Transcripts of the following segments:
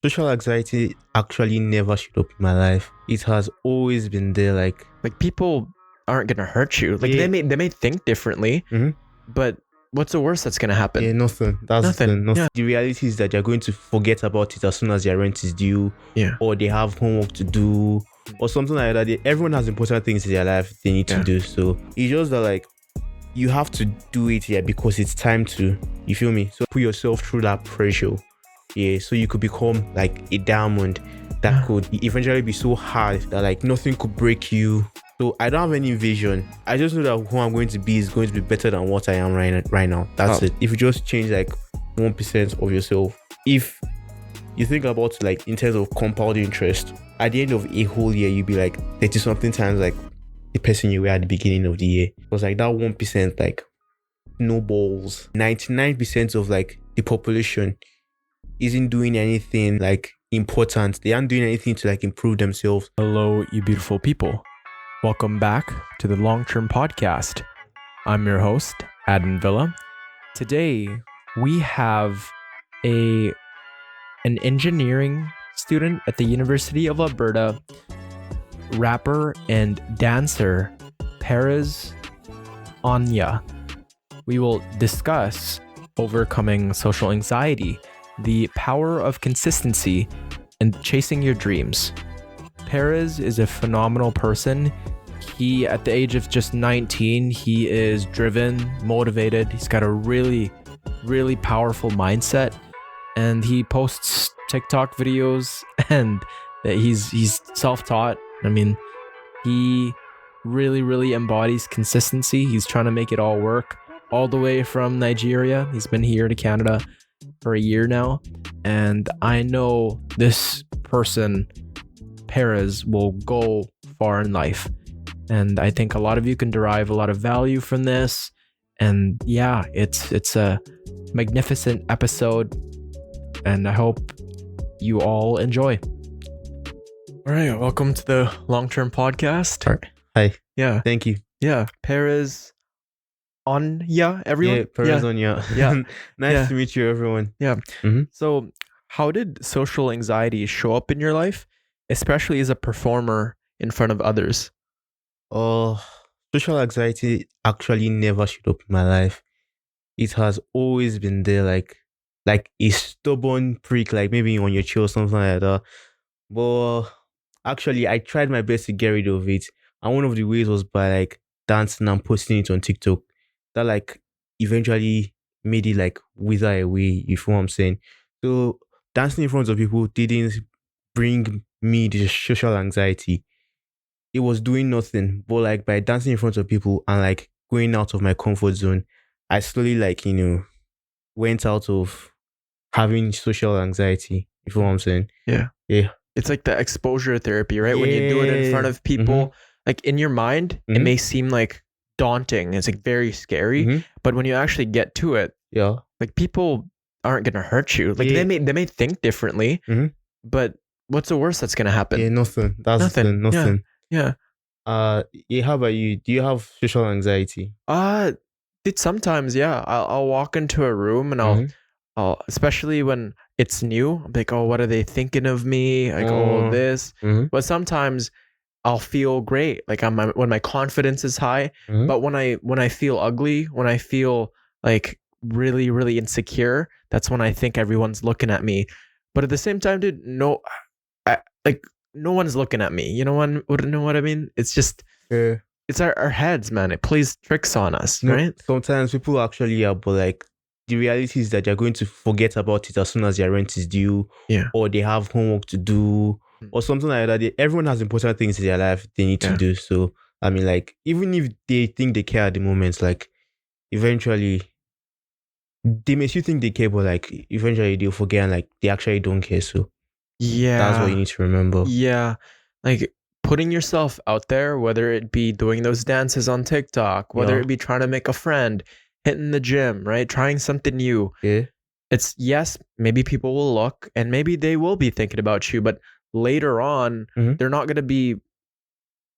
Social anxiety actually never showed up in my life. It has always been there. Like people aren't gonna hurt you. Yeah. They may think differently, but what's the worst that's gonna happen? yeah, nothing. That's Nothing. nothing. Yeah. The reality is that you're going to forget about it as soon as their rent is due, Yeah. or they have homework to do, or something like that. Everyone has important things in their life they need to do. So it's just that like you have to do it because it's time to. You feel me? So put yourself through that pressure. Yeah, so you could become like a diamond that could eventually be so hard that like nothing could break you. So I don't have any vision. I just know that who I'm going to be is going to be better than what I am right now. That's it. If you just change like 1% of yourself, if you think about like in terms of compound interest, at the end of a whole year, you'll be like 30 something times like the person you were at the beginning of the year. Because like that 1% like snowballs. 99% of like the population isn't doing anything like important. They aren't doing anything to like improve themselves. Hello, you beautiful people. Welcome back to the Long-Term Podcast. I'm your host, Adam Villa. Today, we have an engineering student at the University of Alberta, rapper and dancer, Perez Onyia. We will discuss overcoming social anxiety, the power of consistency, and chasing your dreams. Perez is a phenomenal person. He, at the age of just 19, he is driven, motivated. He's got a really, really powerful mindset, and he posts TikTok videos, and he's self-taught. I mean, he really, really embodies consistency. He's trying to make it all work, all the way from Nigeria. He's been here to Canada for a year now, and I know this person, Perez, will go far in life, and I think a lot of you can derive a lot of value from this. And yeah, it's a magnificent episode, and I hope you all enjoy. All right, welcome to the Long-Term Podcast. All right. Hi. Yeah, Thank you. yeah, Perez Onyia, everyone. Yeah, Perez Onyia. Yeah. Nice to meet you, everyone. Yeah. Mm-hmm. So, how did social anxiety show up in your life, especially as a performer in front of others? Social anxiety actually never showed up in my life. It has always been there, like a stubborn prick, like maybe on your chair or something like that. But actually, I tried my best to get rid of it, and one of the ways was by like dancing and posting it on TikTok. That like eventually made it like wither away. You feel what I'm saying? So dancing in front of people didn't bring me the social anxiety. It was doing nothing, but like by dancing in front of people and like going out of my comfort zone, I slowly like went out of having social anxiety. You feel what I'm saying? Yeah. It's like the exposure therapy, right? When you do it in front of people, like in your mind, it may seem like daunting. It's like very scary, but when you actually get to it, like people aren't gonna hurt you. Like they may think differently, but what's the worst that's gonna happen? Yeah, nothing. That's nothing. Yeah. How about you? Do you have social anxiety? Sometimes, yeah. I'll walk into a room and I'll especially when it's new, I'm like, oh, what are they thinking of me? Like, oh, this. But sometimes I'll feel great. Like when my confidence is high. But when I feel ugly, when I feel like really, really insecure, that's when I think everyone's looking at me. But at the same time, dude, no one's looking at me. You know what I mean? It's just it's our heads, man. It plays tricks on us, right? Sometimes people actually are, but like the reality is that you're going to forget about it as soon as their rent is due, or they have homework to do, or something like that. Everyone has important things in their life they need to do. So I mean, like even if they think they care at the moment, like eventually they may still think they care, but like eventually they'll forget and like they actually don't care. So that's what you need to remember. Yeah, like putting yourself out there, whether it be doing those dances on TikTok, whether it be trying to make a friend, hitting the gym, right? Trying something new. Yeah. It's yes, maybe people will look and maybe they will be thinking about you, but later on, they're not going to be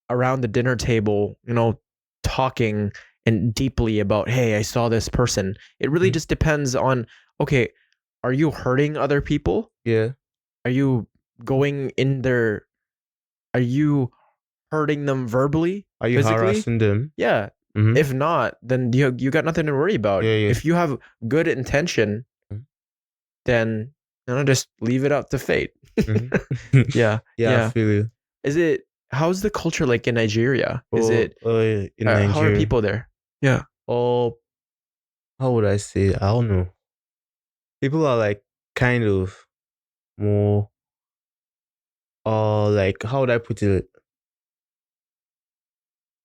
around the dinner table, talking and deeply about, hey, I saw this person. It really just depends on, okay, are you hurting other people? Yeah. Are you going in there? Are you hurting them verbally, Are you physically? harassing them? Yeah. Mm-hmm. If not, then you got nothing to worry about. Yeah, yeah. If you have good intention, Mhm. then just leave it up to fate. Mm-hmm. Yeah, Yeah, I yeah. feel you. How's the culture like in Nigeria? Is Or it in how are Nigeria. people there? Yeah. Or how would I say? I don't know. People are like kind of more like how would I put it?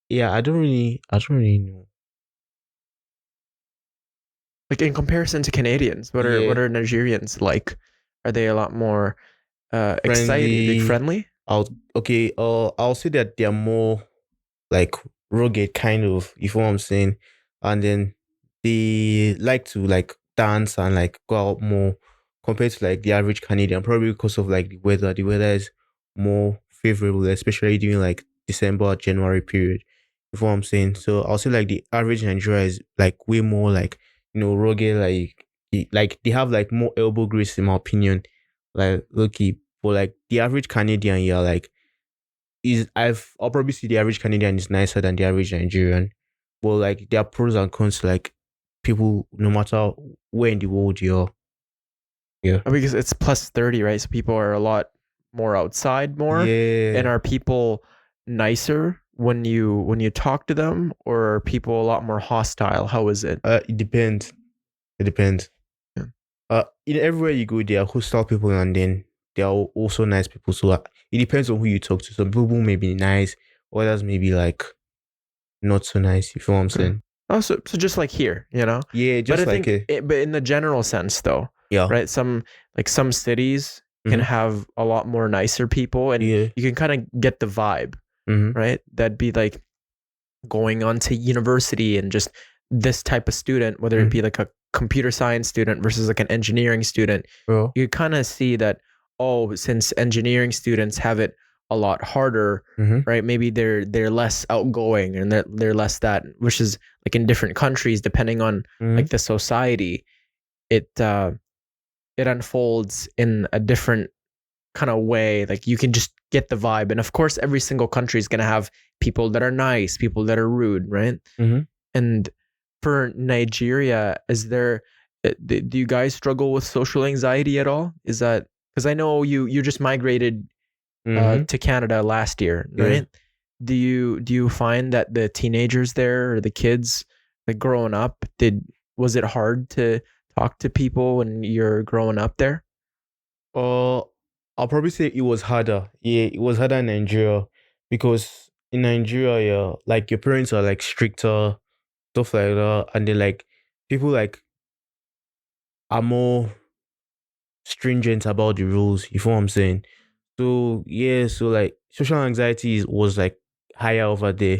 Yeah, I don't really know. Like in comparison to Canadians, what Yeah, are Nigerians like? Are they a lot more excited, like friendly. friendly? I'll say that they're more like rugged kind of, if you know what I'm saying. And then they like to like dance and like go out more compared to like the average Canadian, probably because of like the weather. The weather is more favorable, especially during like December, January period. If you know what I'm saying. So I'll say like the average Nigeria is like way more like, rugged, like like they have like more elbow grease in my opinion. Like lucky. But like the average Canadian, yeah, like I'll probably see the average Canadian is nicer than the average Nigerian. But like there are pros and cons to like people no matter where in the world you're. Yeah. Because it's plus 30, right? So people are a lot more outside more. And Yeah. are people nicer when you talk to them, or are people a lot more hostile? How is it? It depends. It depends. Yeah. In everywhere you go, there are hostile people and then there are also nice people. So it depends on who you talk to. Some people may be nice, others may be like not so nice. If you know what I'm Okay. saying. Oh, so just like here, Yeah, But I just like think, but in the general sense, though, yeah. right? Some cities can Mhm. have a lot more nicer people, and Yeah. you can kind of get the vibe, Mm-hmm. right? That'd be like going on to university and just this type of student, whether it be like a computer science student versus like an engineering student, Bro. you kind of see that, oh, since engineering students have it a lot harder, Mm-hmm. right? Maybe they're less outgoing and they're less that, which is like in different countries, depending on like the society, it it unfolds in a different kind of way. Like you can just get the vibe. And of course, every single country is going to have people that are nice, people that are rude, right? Mm-hmm. And for Nigeria, is there, do you guys struggle with social anxiety at all? Is that, because I know you just migrated Mm-hmm. to Canada last year, Yeah. right? Do you find that the teenagers there, or the kids like growing up, was it hard to talk to people when you're growing up there? Uh, I'll probably say it was harder. Yeah, it was harder in Nigeria because in Nigeria, yeah, like your parents are like stricter, stuff like that, and then like people like are more stringent about the rules. You know what I'm saying? So yeah, so like social anxiety was like higher over there.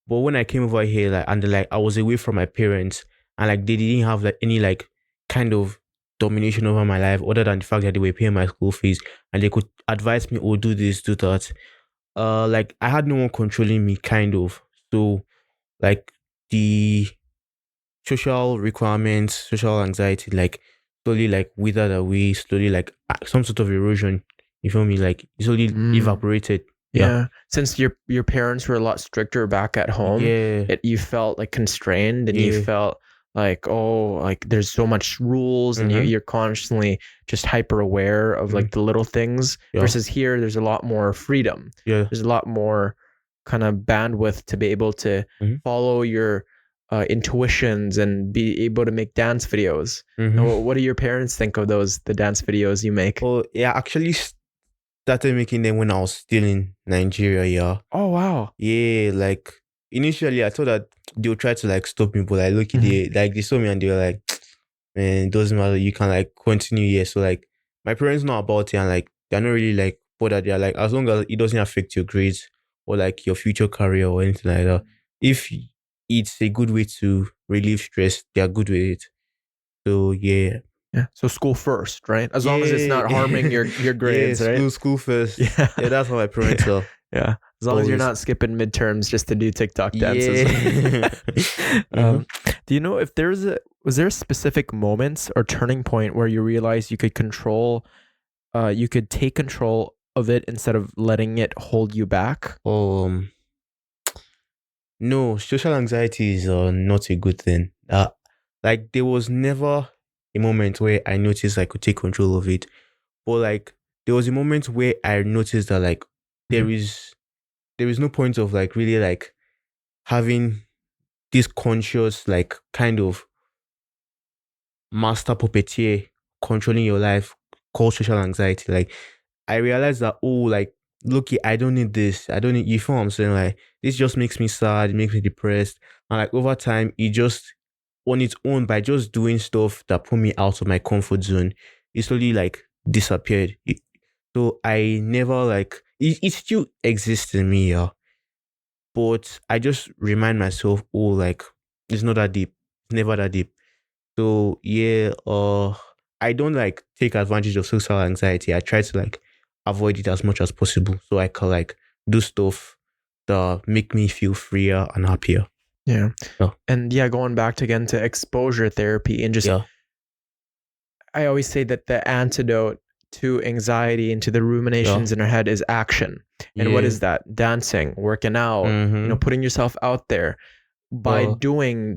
But when I came over here, like and like I was away from my parents and like they didn't have like any like kind of domination over my life other than the fact that they were paying my school fees and they could advise me, oh, do this, do that. Like I had no one controlling me kind of. So like the social requirements, social anxiety, like slowly like withered away, slowly like some sort of erosion. You feel me? Like it slowly evaporated. Yeah. Yeah. Since your parents were a lot stricter back at home, Yeah. you felt like constrained, and you Yeah. felt like, oh, like there's so much rules, and Mm-hmm. you're constantly just hyper aware of like the little things, Yeah. versus here there's a lot more freedom. Yeah. There's a lot more kind of bandwidth to be able to follow your intuitions and be able to make dance videos. And what do your parents think of the dance videos you make? Oh yeah, actually started making them when I was still in Nigeria, yeah. Oh, wow. Yeah, like initially I thought that they would try to like stop me, but like look, they saw me and they were like, man, it doesn't matter, you can like continue here. So like my parents know about it and like they're not really like bothered. They're like, as long as it doesn't affect your grades or like your future career or anything like that. If it's a good way to relieve stress, they're good with it. So yeah. Yeah. So school first, right? As long as it's not harming your grades, yeah, right? School first. Yeah. Yeah, that's how my parents are. Yeah. As long as you're Always. not skipping midterms just to do TikTok dances. Yeah. Do you know if was there a specific moment or turning point where you realized you could control you could take control of it instead of letting it hold you back? No, social anxiety is not a good thing. Like there was never a moment where I noticed I could take control of it, but like there was a moment where I noticed that like there Mhm. is there is no point of like really like having this conscious like kind of master puppeteer controlling your life called social anxiety. Like I realized that like looky, I don't need this. I don't need you feel what I'm saying? Like this just makes me sad, it makes me depressed. And like over time, it just on its own by just doing stuff that put me out of my comfort zone, it slowly like disappeared. So I never like it still exists in me, yeah. But I just remind myself, like it's not that deep. It's never that deep. So yeah, I don't like take advantage of social anxiety. I try to like avoid it as much as possible so I can like do stuff that make me feel freer and happier. Yeah. Yeah. And yeah, going back to again to exposure therapy and just, Yeah. I always say that the antidote to anxiety and to the ruminations Yeah. in our head is action. And what is that? Dancing, working out, Mm-hmm. putting yourself out there. By Uh, doing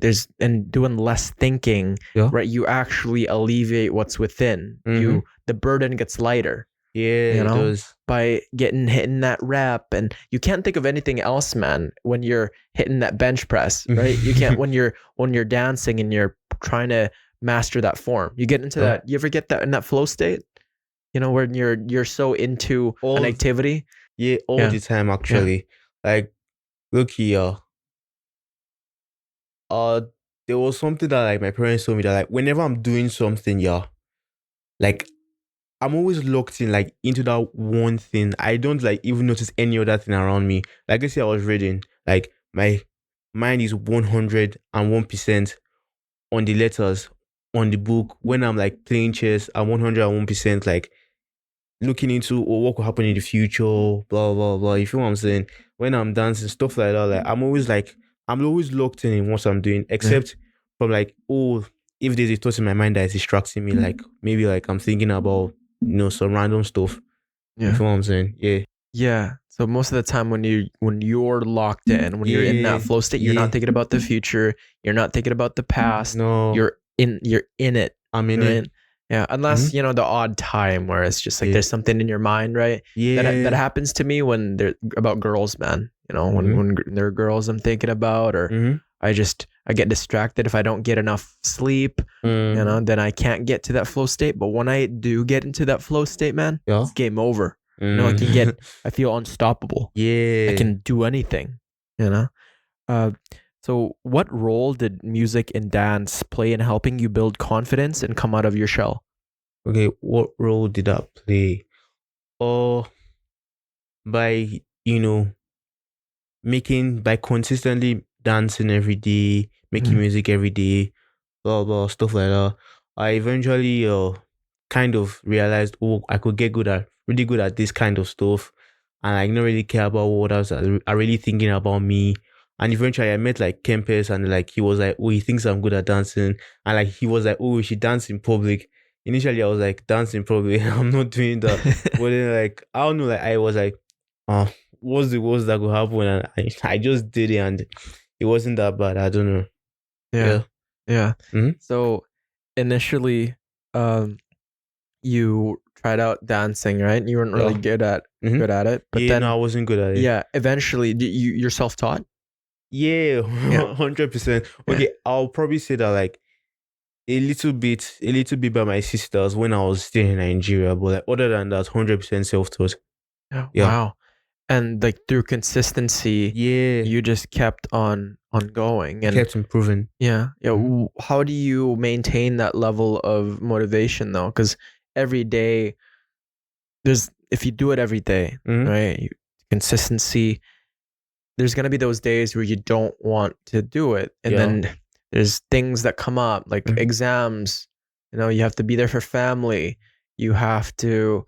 less thinking, yeah. right? You actually alleviate what's within. Mm-hmm. The burden gets lighter. Yeah, it does. By hitting that rep, and you can't think of anything else, man, when you're hitting that bench press, right? You can't when you're dancing and you're trying to master that form. You get into that. You ever get that in that flow state? When you're so into an activity. Yeah, all the time actually. Like, look here. There was something that like my parents told me that like whenever I'm doing something, like I'm always locked in like into that one thing. I don't like even notice any other thing around me. Like I say, I was reading, like my mind is 101% on the letters on the book. When I'm like playing chess, I'm 101% like looking into what could happen in the future, blah blah blah. You feel what I'm saying? When I'm dancing, stuff like that, I'm always locked in what I'm doing, except from like if there's a thought in my mind that is distracting me, like maybe like I'm thinking about some random stuff. You feel what I'm saying? Yeah. Yeah. So most of the time when you're locked in, when you're in that flow state, you're not thinking about the future, you're not thinking about the past. No. You're in it. I'm in it. Yeah. Unless, the odd time where it's just like there's something in your mind, right? Yeah. That happens to me when they're about girls, man. When there are girls I'm thinking about, or I get distracted if I don't get enough sleep, then I can't get to that flow state. But when I do get into that flow state, man, it's game over. I feel unstoppable. Yeah. I can do anything, So what role did music and dance play in helping you build confidence and come out of your shell? Okay, what role did that play? By, by consistently dancing every day, making music every day, blah, blah, stuff like that. I eventually kind of realized, I could get really good at this kind of stuff. And I don't really care about what else are really thinking about me. And eventually I met like Kempes and like he was like, he thinks I'm good at dancing. And like he was like, we should dance in public. Initially I was like, dance in public. I'm not doing that. But then like, I don't know, like I was like, what's the worst that could happen? And I just did it and it wasn't that bad. I don't know. Yeah. Mm-hmm. So initially, you tried out dancing, right? You weren't really good at it, but then no, I wasn't good at it. Yeah, eventually, you're self-taught. Yeah, 100%. Okay, I'll probably say that like a little bit by my sisters when I was still in Nigeria, but like other than that, 100% self-taught. Yeah. Wow. And like through consistency, you just kept on going and kept improving. Yeah. How do you maintain that level of motivation though? Because every day, if you do it every day, right? Consistency. There's gonna be those days where you don't want to do it, and then there's things that come up like exams. You have to be there for family. You have to,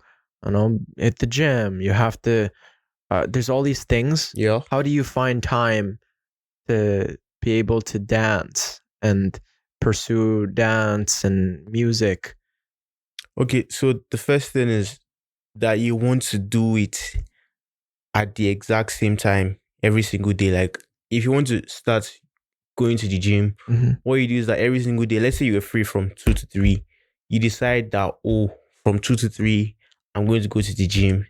hit the gym. You have to. There's all these things. Yeah. How do you find time to be able to dance and pursue dance and music? Okay, so the first thing is that you want to do it at the exact same time every single day. Like if you want to start going to the gym, what you do is that every single day, let's say you're free from 2 to 3, you decide that, oh, from 2 to 3, I'm going to go to the gym.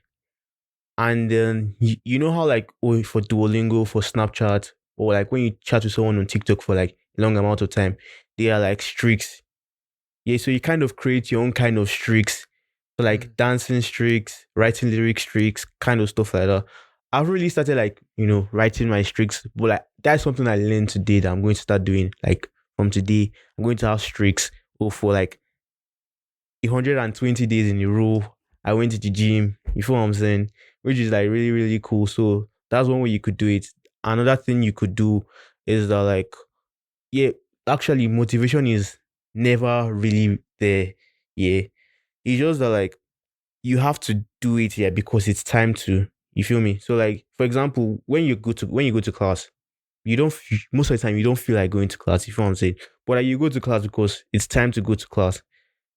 And then you know how like, oh, for Duolingo, for Snapchat, or like when you chat with someone on TikTok for like a long amount of time, they are like streaks. Yeah, so you kind of create your own kind of streaks. So like dancing streaks, writing lyric streaks, kind of stuff like that. I've really started like, writing my streaks. But like that's something I learned today that I'm going to start doing. Like from today, I'm going to have streaks. Or for like 120 days in a row, I went to the gym. You feel what I'm saying? Which is like really, really cool. So that's one way you could do it. Another thing you could do is that like, yeah, actually motivation is never really there. Yeah. It's just that like you have to do it here because it's time to. You feel me? So like for example, when you go to class, you don't most of the time you don't feel like going to class. You feel what I'm saying? But like, you go to class because it's time to go to class.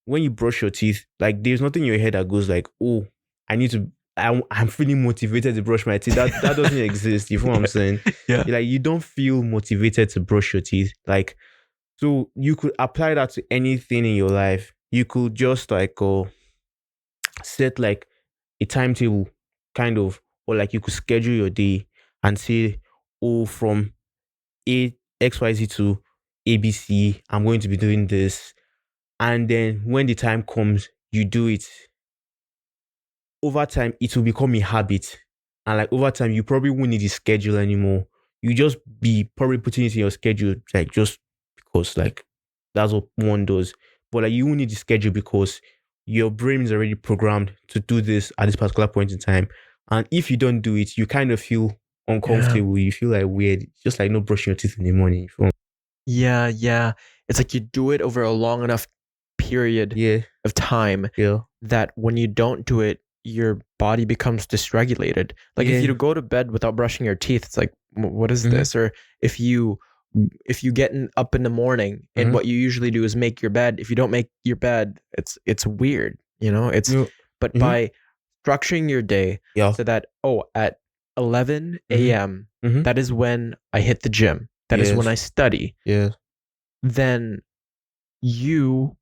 When you brush your teeth, like there's nothing in your head that goes like, oh, I need to. I'm feeling motivated to brush my teeth. That doesn't exist. You feel what I'm saying? Yeah. Like you don't feel motivated to brush your teeth. Like so you could apply that to anything in your life. You could just like go set like a timetable, kind of, or like you could schedule your day and say, oh, from XYZ to ABC, I'm going to be doing this. And then when the time comes, you do it. Over time, it will become a habit. And like over time, you probably won't need the schedule anymore. You just be probably putting it in your schedule, like just because like that's what one does. But like you won't need the schedule because your brain is already programmed to do this at this particular point in time. And if you don't do it, you kind of feel uncomfortable. You feel like weird. Just like not brushing your teeth in the morning. Yeah. It's like you do it over a long enough period of time that when you don't do it, your body becomes dysregulated. Like if you go to bed without brushing your teeth, it's like, what is this? Or if you get up in the morning and what you usually do is make your bed. If you don't make your bed, it's weird, but by structuring your day so that, at 11 a.m., that is when I hit the gym. That is when I study. Then you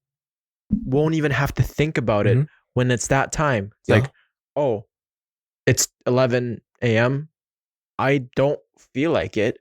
won't even have to think about it when it's that time. It's like, oh, it's 11 a.m. I don't feel like it,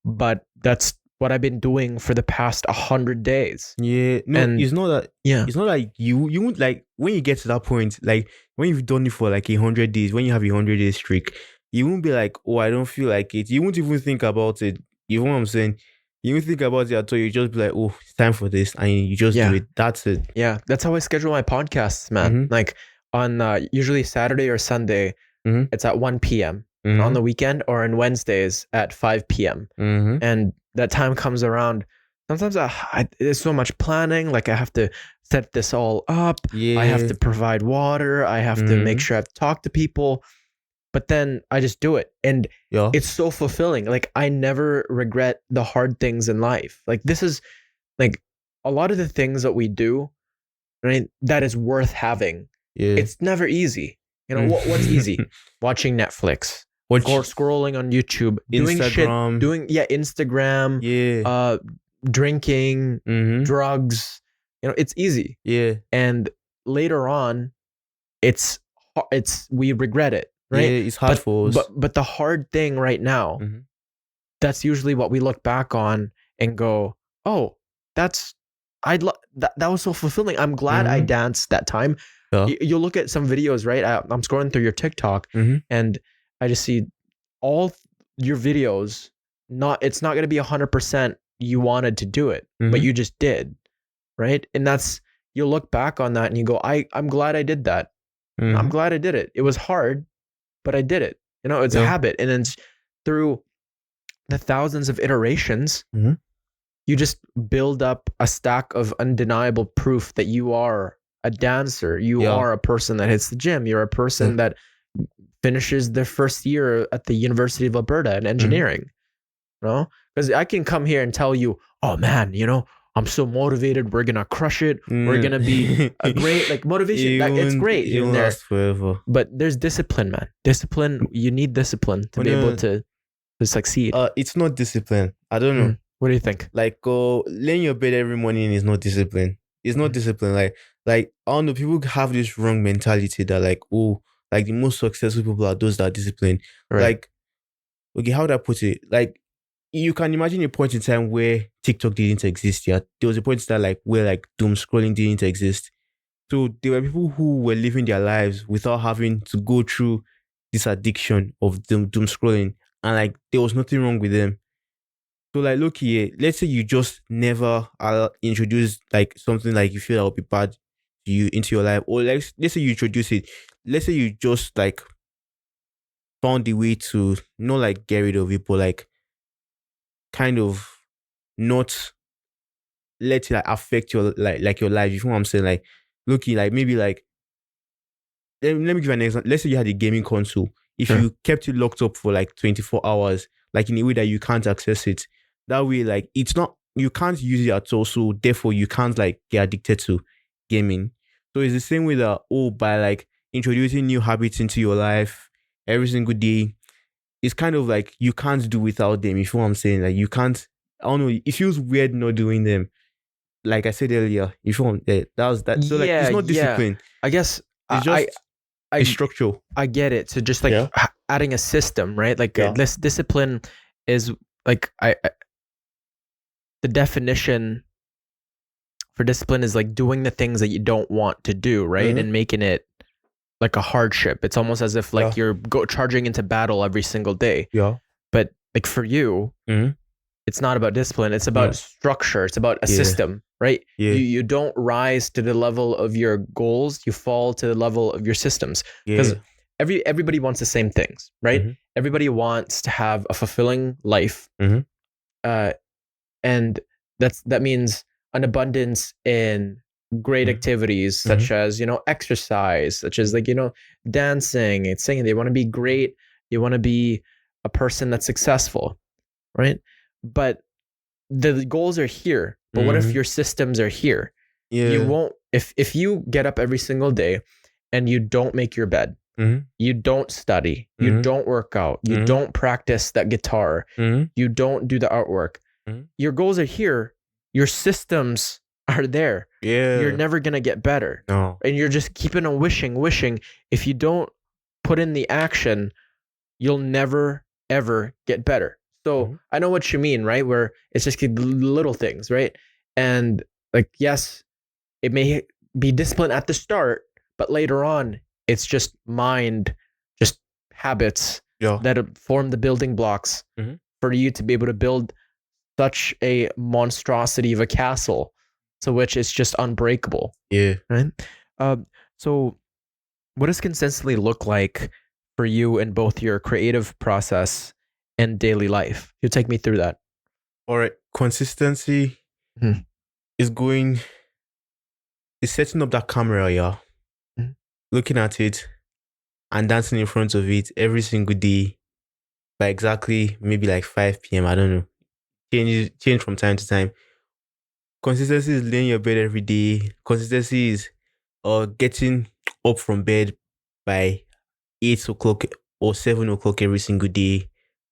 but that's what I've been doing for the past 100 days. Yeah. No, and it's not that. Yeah. It's not like you won't like when you get to that point, like when you've done it for like 100 days, when you have 100-day streak, you won't be like, oh, I don't feel like it. You won't even think about it. You know what I'm saying? You won't think about it at all. You just be like, oh, it's time for this. And you just do it. That's it. Yeah. That's how I schedule my podcasts, man. Like on usually Saturday or Sunday, it's at 1 p.m. On the weekend, or on Wednesdays at 5 p.m. And that time comes around. Sometimes there's so much planning. Like I have to set this all up. I have to provide water. I have to make sure I have to talk to people. But then I just do it. And it's so fulfilling. Like I never regret the hard things in life. Like this is like a lot of the things that we do, right, that is worth having. It's never easy. What's easy? Watching Netflix. Or scrolling on YouTube, Instagram. doing Instagram, drinking, drugs. It's easy. And later on, we regret it, right? Yeah, it's hard for us. But the hard thing right now, that's usually what we look back on and go, oh, that was so fulfilling. I'm glad I danced that time. You'll look at some videos, right? I'm scrolling through your TikTok and I just see all your videos. It's not going to be 100% you wanted to do it, but you just did, right? And you'll look back on that and you go, I'm glad I did that. I'm glad I did it. It was hard, but I did it. It's a habit. And then through the thousands of iterations, you just build up a stack of undeniable proof that you are a dancer. You are a person that hits the gym. You're a person that finishes their first year at the University of Alberta in engineering. Because I can come here and tell you, oh man, I'm so motivated. We're gonna crush it. We're gonna be a great like motivation. It's great It here won't and there, last forever. but there's discipline, man. Discipline. You need discipline to be able to succeed. It's not discipline. I don't know. What do you think? Like laying your bed every morning is not discipline. It's not discipline. Like I don't know. People have this wrong mentality that like, oh, like the most successful people are those that are disciplined. Right. Like, okay, how would I put it? Like, you can imagine a point in time where TikTok didn't exist yet. There was a point in time like where like doom scrolling didn't exist. So there were people who were living their lives without having to go through this addiction of doom scrolling, and like there was nothing wrong with them. So like, look here, let's say you just never introduce like something like you feel that would be bad to you into your life, or like let's say you introduce it. Let's say you just like found the way to not like get rid of it, but like kind of not let it like affect your like your life. You know what I'm saying? Like, looky, like maybe like let me give you an example. Let's say you had a gaming console. If you kept it locked up for like 24 hours, like in a way that you can't access it, that way like it's not, you can't use it at all. So therefore you can't like get addicted to gaming. So it's the same way that by like introducing new habits into your life every single day, it's kind of like you can't do without them. You know what I'm saying? Like you can't. I don't know. It feels weird not doing them. Like I said earlier, if you want that was that. So like it's not discipline. I guess it's just it's structural. I get it. So just like adding a system, right? Like this discipline is like the definition for discipline is like doing the things that you don't want to do, right? And making it like a hardship. It's almost as if like you're charging into battle every single day. Yeah. But like for you, it's not about discipline. It's about structure. It's about a system, right? Yeah. You don't rise to the level of your goals. You fall to the level of your systems. Because everybody wants the same things, right? Everybody wants to have a fulfilling life. And that means an abundance in great activities such as, exercise, such as like, dancing and singing. They want to be great. You want to be a person that's successful, right? But the goals are here. But what if your systems are here? You won't, if you get up every single day and you don't make your bed, you don't study, you don't work out, you don't practice that guitar, you don't do the artwork, your goals are here, your systems are there. You're never going to get better. No. And you're just keeping on wishing. If you don't put in the action, you'll never, ever get better. So I know what you mean, right? Where it's just the little things, right? And like, yes, it may be discipline at the start, but later on, it's just just habits that form the building blocks for you to be able to build such a monstrosity of a castle, to which it's just unbreakable. Yeah. Right. So what does consistently look like for you in both your creative process and daily life? You take me through that. All right. Consistency is setting up that camera, looking at it and dancing in front of it every single day by exactly maybe like 5 p.m. I don't know. Change from time to time. Consistency is laying your bed every day. Consistency is getting up from bed by 8 o'clock or 7 o'clock every single day.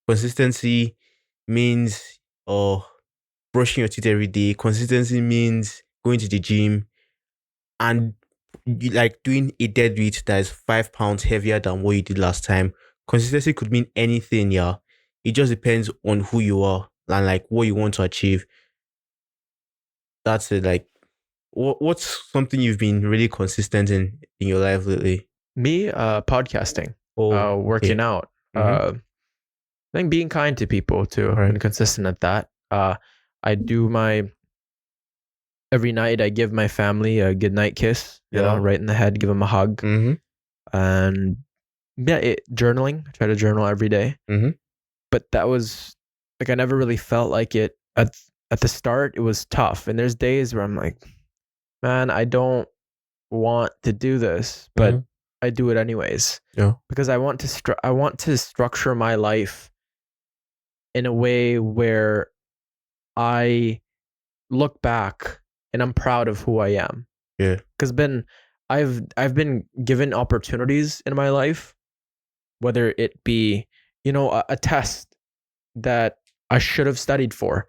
Consistency means brushing your teeth every day. Consistency means going to the gym and like doing a deadlift that is 5 pounds heavier than what you did last time. Consistency could mean anything, It just depends on who you are and like what you want to achieve. That's it. Like, what's something you've been really consistent in your life lately? Me, podcasting, working out. I think being kind to people too, and consistent at that. I do every night I give my family a good night kiss, right in the head, give them a hug. And journaling, I try to journal every day. But that was like, I never really felt like it at the start. It was tough. And there's days where I'm like, man, I don't want to do this, but I do it anyways. Because I want to structure my life in a way where I look back and I'm proud of who I am. Yeah. Because I've been given opportunities in my life, whether it be, a test that I should have studied for,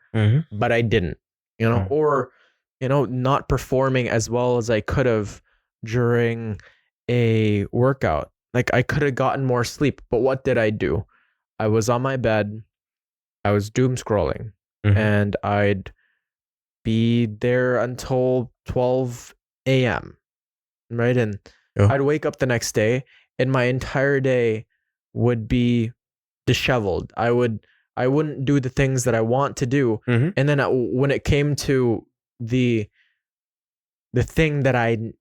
but I didn't, or, not performing as well as I could have during a workout. Like I could have gotten more sleep, but what did I do? I was on my bed, I was doom scrolling, and I'd be there until 12 a.m. Right? And I'd wake up the next day and my entire day would be disheveled. I wouldn't do the things that I want to do. And then when it came to the thing that I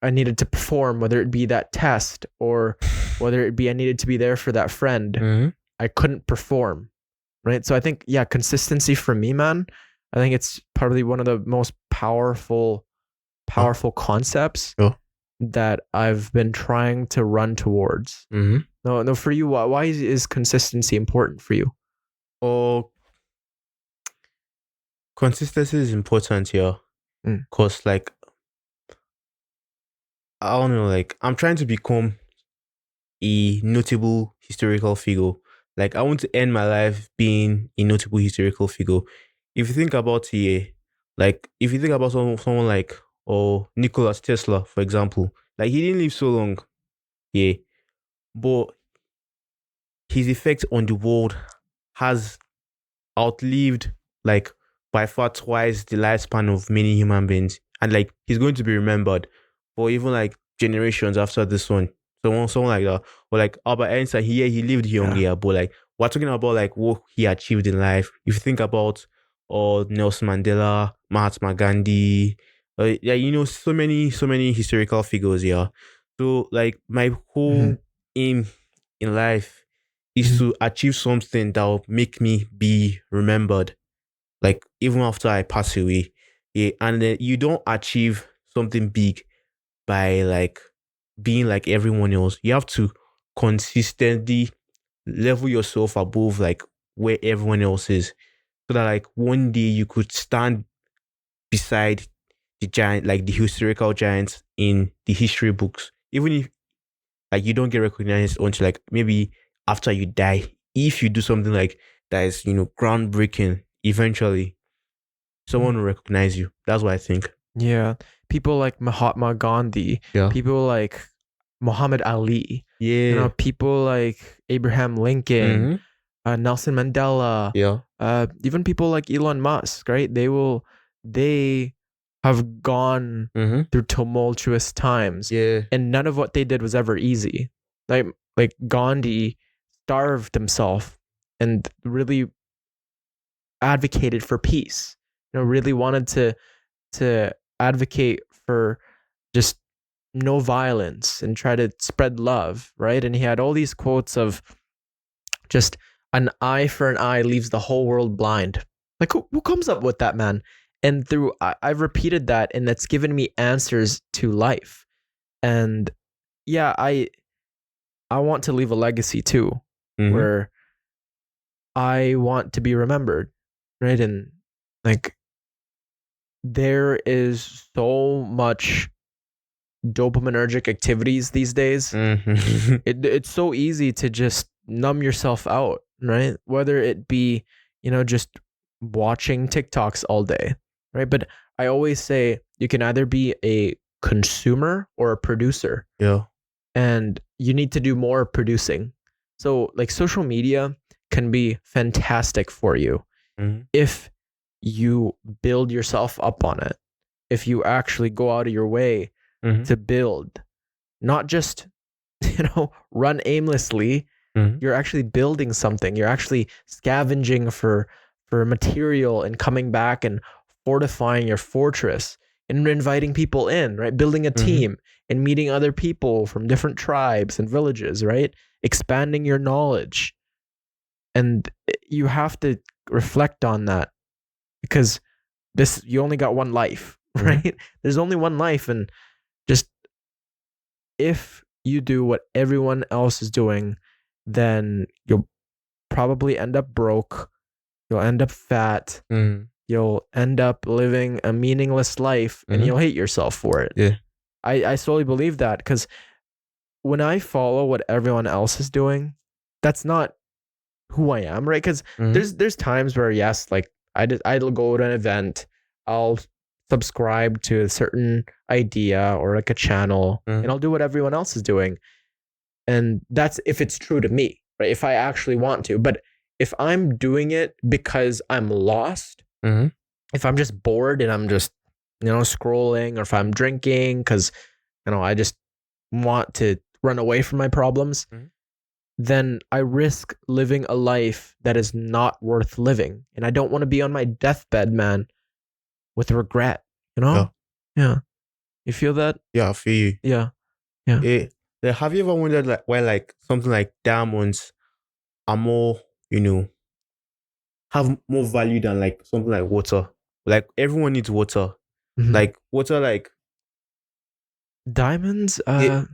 needed to perform, whether it be that test or whether it be I needed to be there for that friend, I couldn't perform. Right? So I think, consistency for me, man, I think it's probably one of the most powerful concepts that I've been trying to run towards. No, for you, why is consistency important for you? Oh, consistency is important here. Because, like, I don't know, like, I'm trying to become a notable historical figure. Like, I want to end my life being a notable historical figure. If you think about someone like, Nikola Tesla, for example, like, he didn't live so long, but his effect on the world has outlived, like, by far twice the lifespan of many human beings, and like he's going to be remembered for even like generations after this one. Someone like that, or like Albert Einstein. He lived young, but like we're talking about like what he achieved in life. If you think about Nelson Mandela, Mahatma Gandhi, so many historical figures. So like my whole aim in life is to achieve something that will make me be remembered, like even after I pass away. And then you don't achieve something big by like being like everyone else. You have to consistently level yourself above like where everyone else is, so that like one day you could stand beside the giant, like the historical giants in the history books, even if like you don't get recognized until like maybe after you die. If you do something like that is groundbreaking, eventually someone will recognize you. That's what I think. Yeah, people like Mahatma Gandhi, people like Muhammad Ali, people like Abraham Lincoln, Nelson Mandela, even people like Elon Musk, right? They have gone through tumultuous times, and none of what they did was ever easy. Like Gandhi starved himself and really advocated for peace. Really wanted to advocate for just no violence and try to spread love, right? And he had all these quotes of just an eye for an eye leaves the whole world blind. Like who comes up with that, man? And I've repeated that, and that's given me answers to life. And I want to leave a legacy too, where I want to be remembered, right? And like there is so much dopaminergic activities these days. It's so easy to just numb yourself out, right? Whether it be, just watching TikToks all day, right? But I always say you can either be a consumer or a producer. And you need to do more producing. So like social media can be fantastic for you if you build yourself up on it. If you actually go out of your way to build, not just, run aimlessly. You're actually building something. You're actually scavenging for material and coming back and fortifying your fortress and inviting people in, right? Building a team and meeting other people from different tribes and villages, right? Expanding your knowledge. And you have to reflect on that, because you only got one life, right? There's only one life, and just if you do what everyone else is doing, then you'll probably end up broke. You'll end up fat. you'll end up living a meaningless life and you'll hate yourself for it. Yeah. I solely believe that, because when I follow what everyone else is doing, that's not who I am, right? Because there's times where, yes, like I'll go to an event, I'll subscribe to a certain idea or like a channel, and I'll do what everyone else is doing. And that's if it's true to me, right? If I actually want to. But if I'm doing it because I'm lost, if I'm just bored and I'm just, scrolling, or if I'm drinking because, I just want to run away from my problems, then I risk living a life that is not worth living. And I don't want to be on my deathbed, man, with regret, Yeah. You feel that? Yeah, I feel you. Yeah. Have you ever wondered like why like something like diamonds are more, have more value than like something like water? Like everyone needs water. Like water, like diamonds, I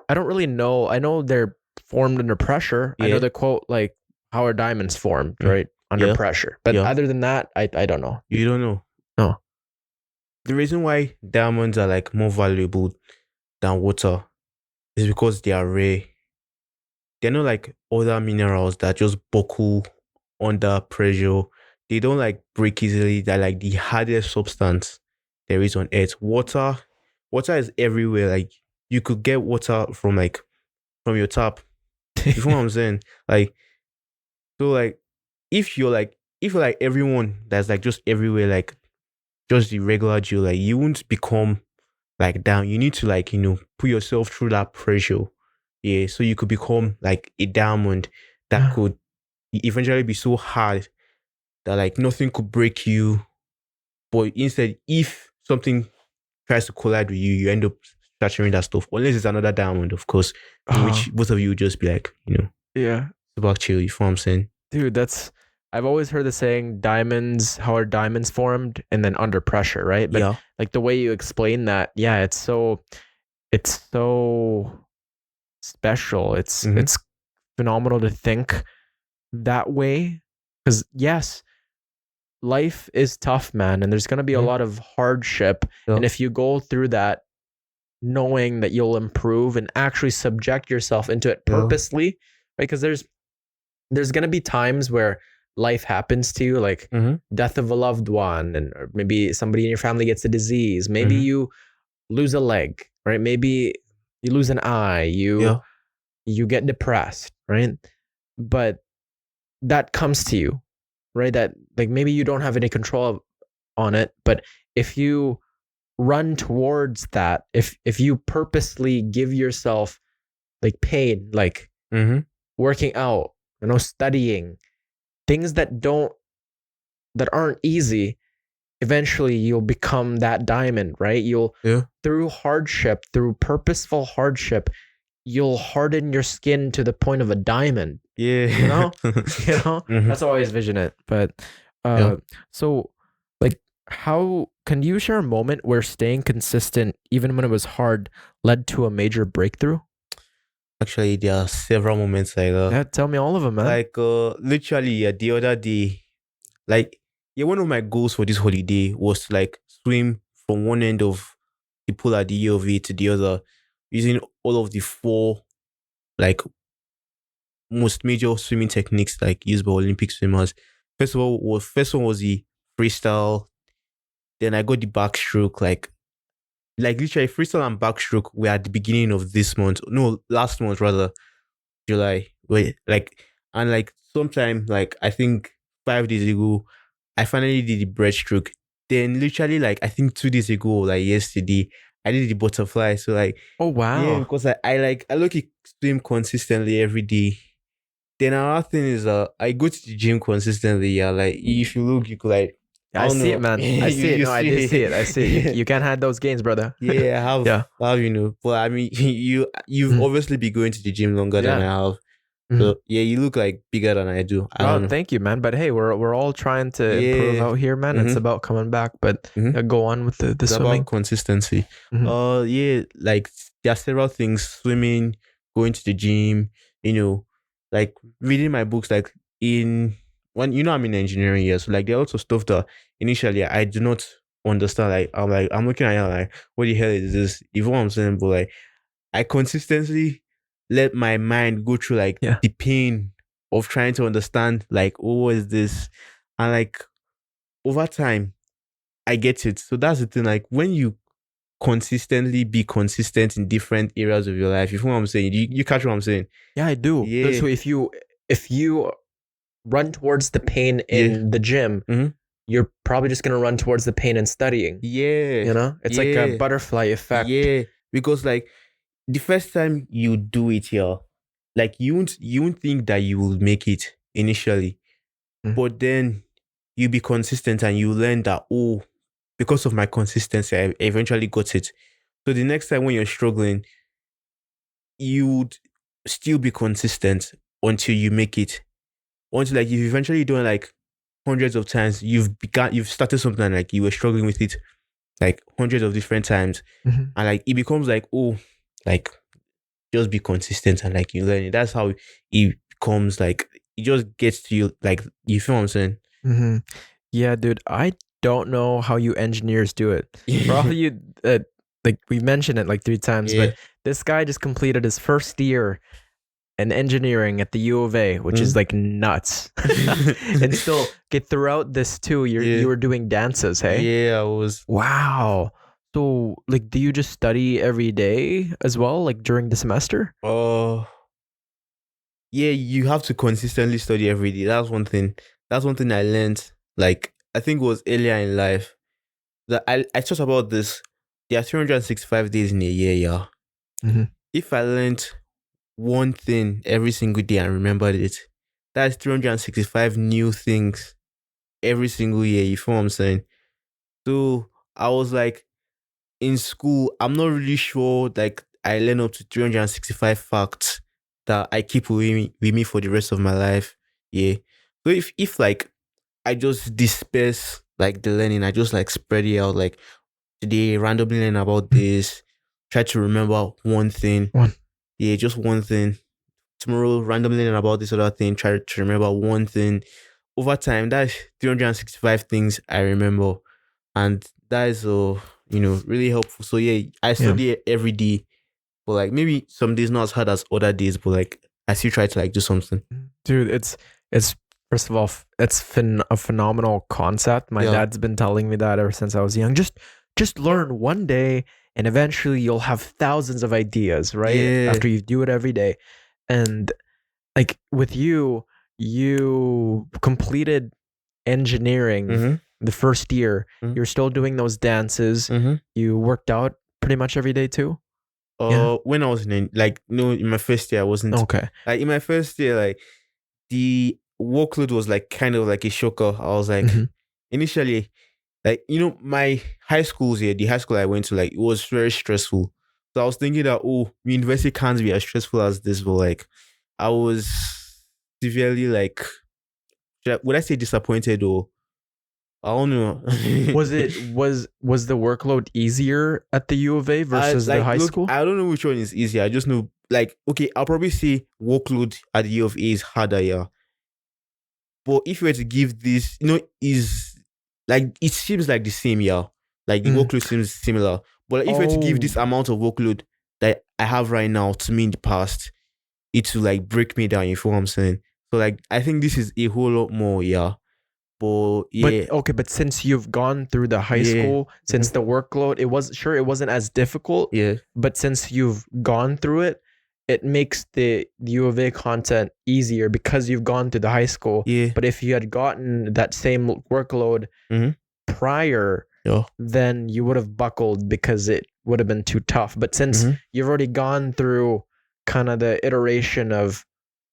don't really know. I know they're formed under pressure. I know the quote, like, how are diamonds formed, right? Under pressure. But other than that, I don't know. You don't know? No. The reason why diamonds are like more valuable than water is because they are rare. They're not like other minerals that just buckle under pressure. They don't like break easily. They're like the hardest substance there is on earth. Water is everywhere. Like you could get water from your tap. You know what I'm saying? Like, so like if you're like everyone that's like just everywhere, like just the regular Joe, like you won't become like down. You need to like, put yourself through that pressure. Yeah. So you could become like a diamond that could eventually be so hard that like nothing could break you. But instead, if something tries to collide with you, you end up shattering that stuff. Unless it's another diamond, of course, in which both of you would just be like, yeah, super chill. You know what I'm saying? Dude, I've always heard the saying, diamonds, how are diamonds formed? And then under pressure, right? But like the way you explain that, it's so special. It's phenomenal to think that way. Because yes, life is tough, man, and there's going to be a lot of hardship. And if you go through that knowing that you'll improve and actually subject yourself into it purposely, right? Because there's going to be times where life happens to you, like death of a loved one, and or maybe somebody in your family gets a disease. Maybe you lose a leg, right? Maybe you lose an eye. You get depressed, right? But that comes to you, right? That like maybe you don't have any control on it, but if you run towards that, if you purposely give yourself like pain, like working out, studying, things that aren't easy, eventually you'll become that diamond, right? You'll through purposeful hardship, you'll harden your skin to the point of a diamond. That's how I always vision it. But so like, how can you share a moment where staying consistent even when it was hard led to a major breakthrough? Actually, there are several moments like that. Yeah, tell me all of them, man. Like literally the other day, like one of my goals for this holiday was to like swim from one end of the pool at the U of A to the other, using all of the 4 like most major swimming techniques like used by Olympic swimmers. First one was the freestyle. Then I got the backstroke. Like literally freestyle and backstroke were at the beginning of this month. No, last month rather, July. Wait, and like sometime like I think 5 days ago, I finally did the breaststroke. Then literally like I think 2 days ago, like yesterday, I did the butterfly. So like, oh wow, yeah, because I look at swim consistently every day. Then another thing is I go to the gym consistently. Yeah, like if you look, you could like. I see it, man. I see it. No, I did see it. I see it. You can't hide those gains, brother. Yeah, I have. Yeah. But I mean, you've obviously been going to the gym longer than I have. So yeah, you look like bigger than I do. Thank you, man. But hey, we're all trying to improve out here, man. It's about coming back, but go on with the it's swimming. About consistency. Yeah, like there are several things: swimming, going to the gym. Like reading my books. Like in when I'm in engineering here, so like there are lots of stuff that initially I do not understand. I'm looking at it like, what the hell is this? You know what I'm saying? But like I consistently let my mind go through like Yeah. the pain of trying to understand like, oh, what is this? And like over time, I get it. So that's the thing. Like when you consistently be consistent in different areas of your life, you know what I'm saying? You catch what I'm saying? Yeah, I do. Yeah. So if you run towards the pain Yeah. in the gym, Mm-hmm. you're probably just gonna run towards the pain in studying. Yeah. You know, it's like a Yeah. butterfly effect. Yeah. Because like the first time you do it here, like you won't think that you will make it initially. Mhm. But then you be consistent and you learn that, oh, because of my consistency, I eventually got it. So the next time when you're struggling, you would still be consistent until you make it. Until like you've eventually done like hundreds of times, you've started something and like you were struggling with it like hundreds of different times. Mhm. And like it becomes like, oh, like just be consistent and like you learn it. That's how it becomes like it just gets to you like you feel what I'm saying? Mm-hmm. Yeah, dude. I don't know how you engineers do it. For all of you, like we mentioned it like 3 times, Yeah. but this guy just completed his first year in engineering at the U of A, which is Mm. like nuts. And still, get throughout this too, you Yeah. were doing dances, hey? Yeah, I was. Wow. So, like, do you just study every day as well, like during the semester? Oh, yeah, you have to consistently study every day. That's one thing. That's one thing I learned. Like, I think it was earlier in life that I thought about this. There are 365 days in a year, yeah. Mm-hmm. If I learned one thing every single day and remembered it, that's 365 new things every single year. You feel what I'm saying? So I was like, in school, I'm not really sure. Like, I learn up to 365 facts that I keep with me for the rest of my life. Yeah. So if like I just disperse like the learning, I just like spread it out. Like today, randomly learn about this. Try to remember one thing. One. Yeah, just one thing. Tomorrow, randomly learn about this other thing. Try to remember one thing. Over time, that's 365 things I remember, and that is really helpful. So yeah, I Yeah. study every day, but like maybe some days not as hard as other days, but like I still try to like do something. Dude, it's first of all, it's a phenomenal concept. My Yeah. dad's been telling me that ever since I was young. Just learn one day, and eventually you'll have thousands of ideas, right? Yeah. After you do it every day. And like with you, you completed engineering Mm-hmm. the first year. Mhm. You're still doing those dances. Mm-hmm. You worked out pretty much every day too. Yeah. When I was in my first year, I wasn't Okay. like in my first year, like the workload was like kind of like a shocker. I was like Mhm. initially, like my the high school I went to, like it was very stressful. So I was thinking that university can't be as stressful as this, but like I was severely like, would I say disappointed or I don't know. Was the workload easier at the U of A versus the high look, school? I don't know which one is easier. I just know like okay, I'll probably say workload at the U of A is harder, yeah. But if you were to give this, is like it seems like the same, yeah. Like the Mm. workload seems similar. But if you were to give Oh. this amount of workload that I have right now to me in the past, it will like break me down, you feel what I'm saying? So like I think this is a whole lot more, yeah. But yeah. But since you've gone through the high Yeah. school, since the workload, it wasn't as difficult. Yeah. But since you've gone through it, it makes the U of A content easier because you've gone through the high school. Yeah. But if you had gotten that same workload Mhm. prior, Yeah. then you would have buckled because it would have been too tough. But since Mhm. you've already gone through kind of the iteration of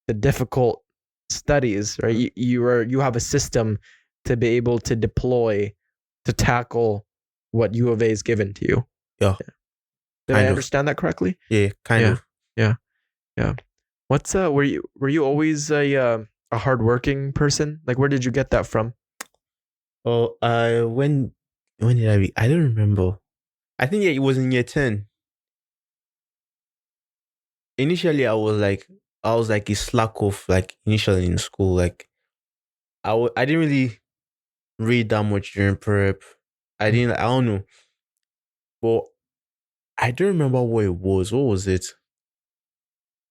the difficult studies, right? You have a system to be able to deploy to tackle what U of A is given to you. Yeah. Did Kind I of. understand that correctly? Yeah, kind of. Yeah. What's were you always a hardworking person? Like where did you get that from? Oh, when did I don't remember. I think yeah, it was in year 10. Initially I was like a slack off like initially in school. Like I didn't really read that much during prep. I don't know, but I don't remember what it was. What was it?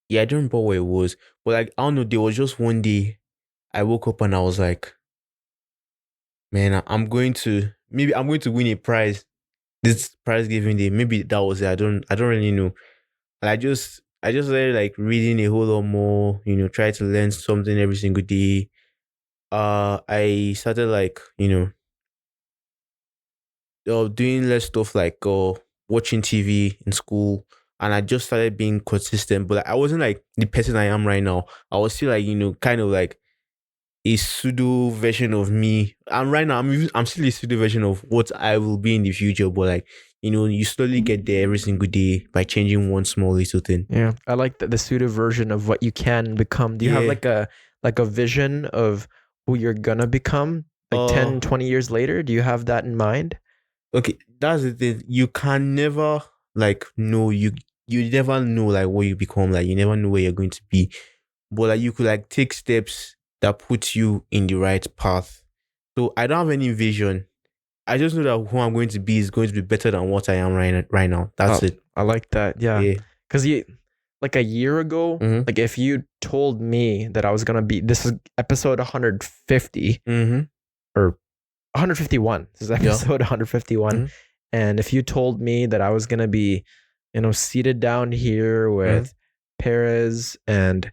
Yeah, I don't remember what it was. But like I don't know, there was just one day I woke up and I was like, man, I'm going to win a prize. This prize giving day. Maybe that was it. I don't really know. And I just started like reading a whole lot more, try to learn something every single day. I started like, doing less stuff like watching TV in school, and I just started being consistent. But like, I wasn't like the person I am right now. I was still like kind of like a pseudo version of me. And right now, I'm still a pseudo version of what I will be in the future. But like you slowly get there every single day by changing one small little thing. Yeah, I like the pseudo version of what you can become. Do you have like a vision of who you're gonna become like 10, 20 years later? Do you have that in mind? Okay, that's the thing. You can never like know you never know like what you become. Like you never know where you're going to be. But like you could like take steps that put you in the right path. So I don't have any vision. I just know that who I'm going to be is going to be better than what I am right now. That's it. I like that. Yeah. Yeah. Because you, like a year ago, Mm-hmm. like if you told me that I was going to be, this is episode 150 Mm-hmm. or 151. This is episode 151. Mm-hmm. And if you told me that I was going to be, seated down here with Perez and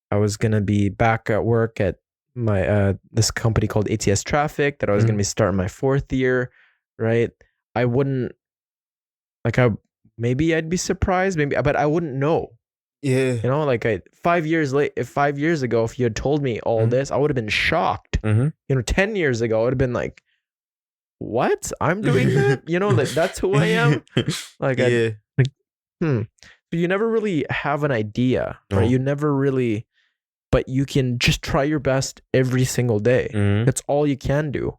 I was going to be back at work at my this company called ATS Traffic, that I was going to be starting my 4th year, right? I wouldn't maybe I'd be surprised, maybe, but I wouldn't know. Yeah. 5 years late, if 5 years ago, if you had told me all this, I would have been shocked. 10 years ago, I would have been like, what? I'm doing that? That's who I am. So you never really have an idea, right? No. You never really, but you can just try your best every single day. That's all you can do.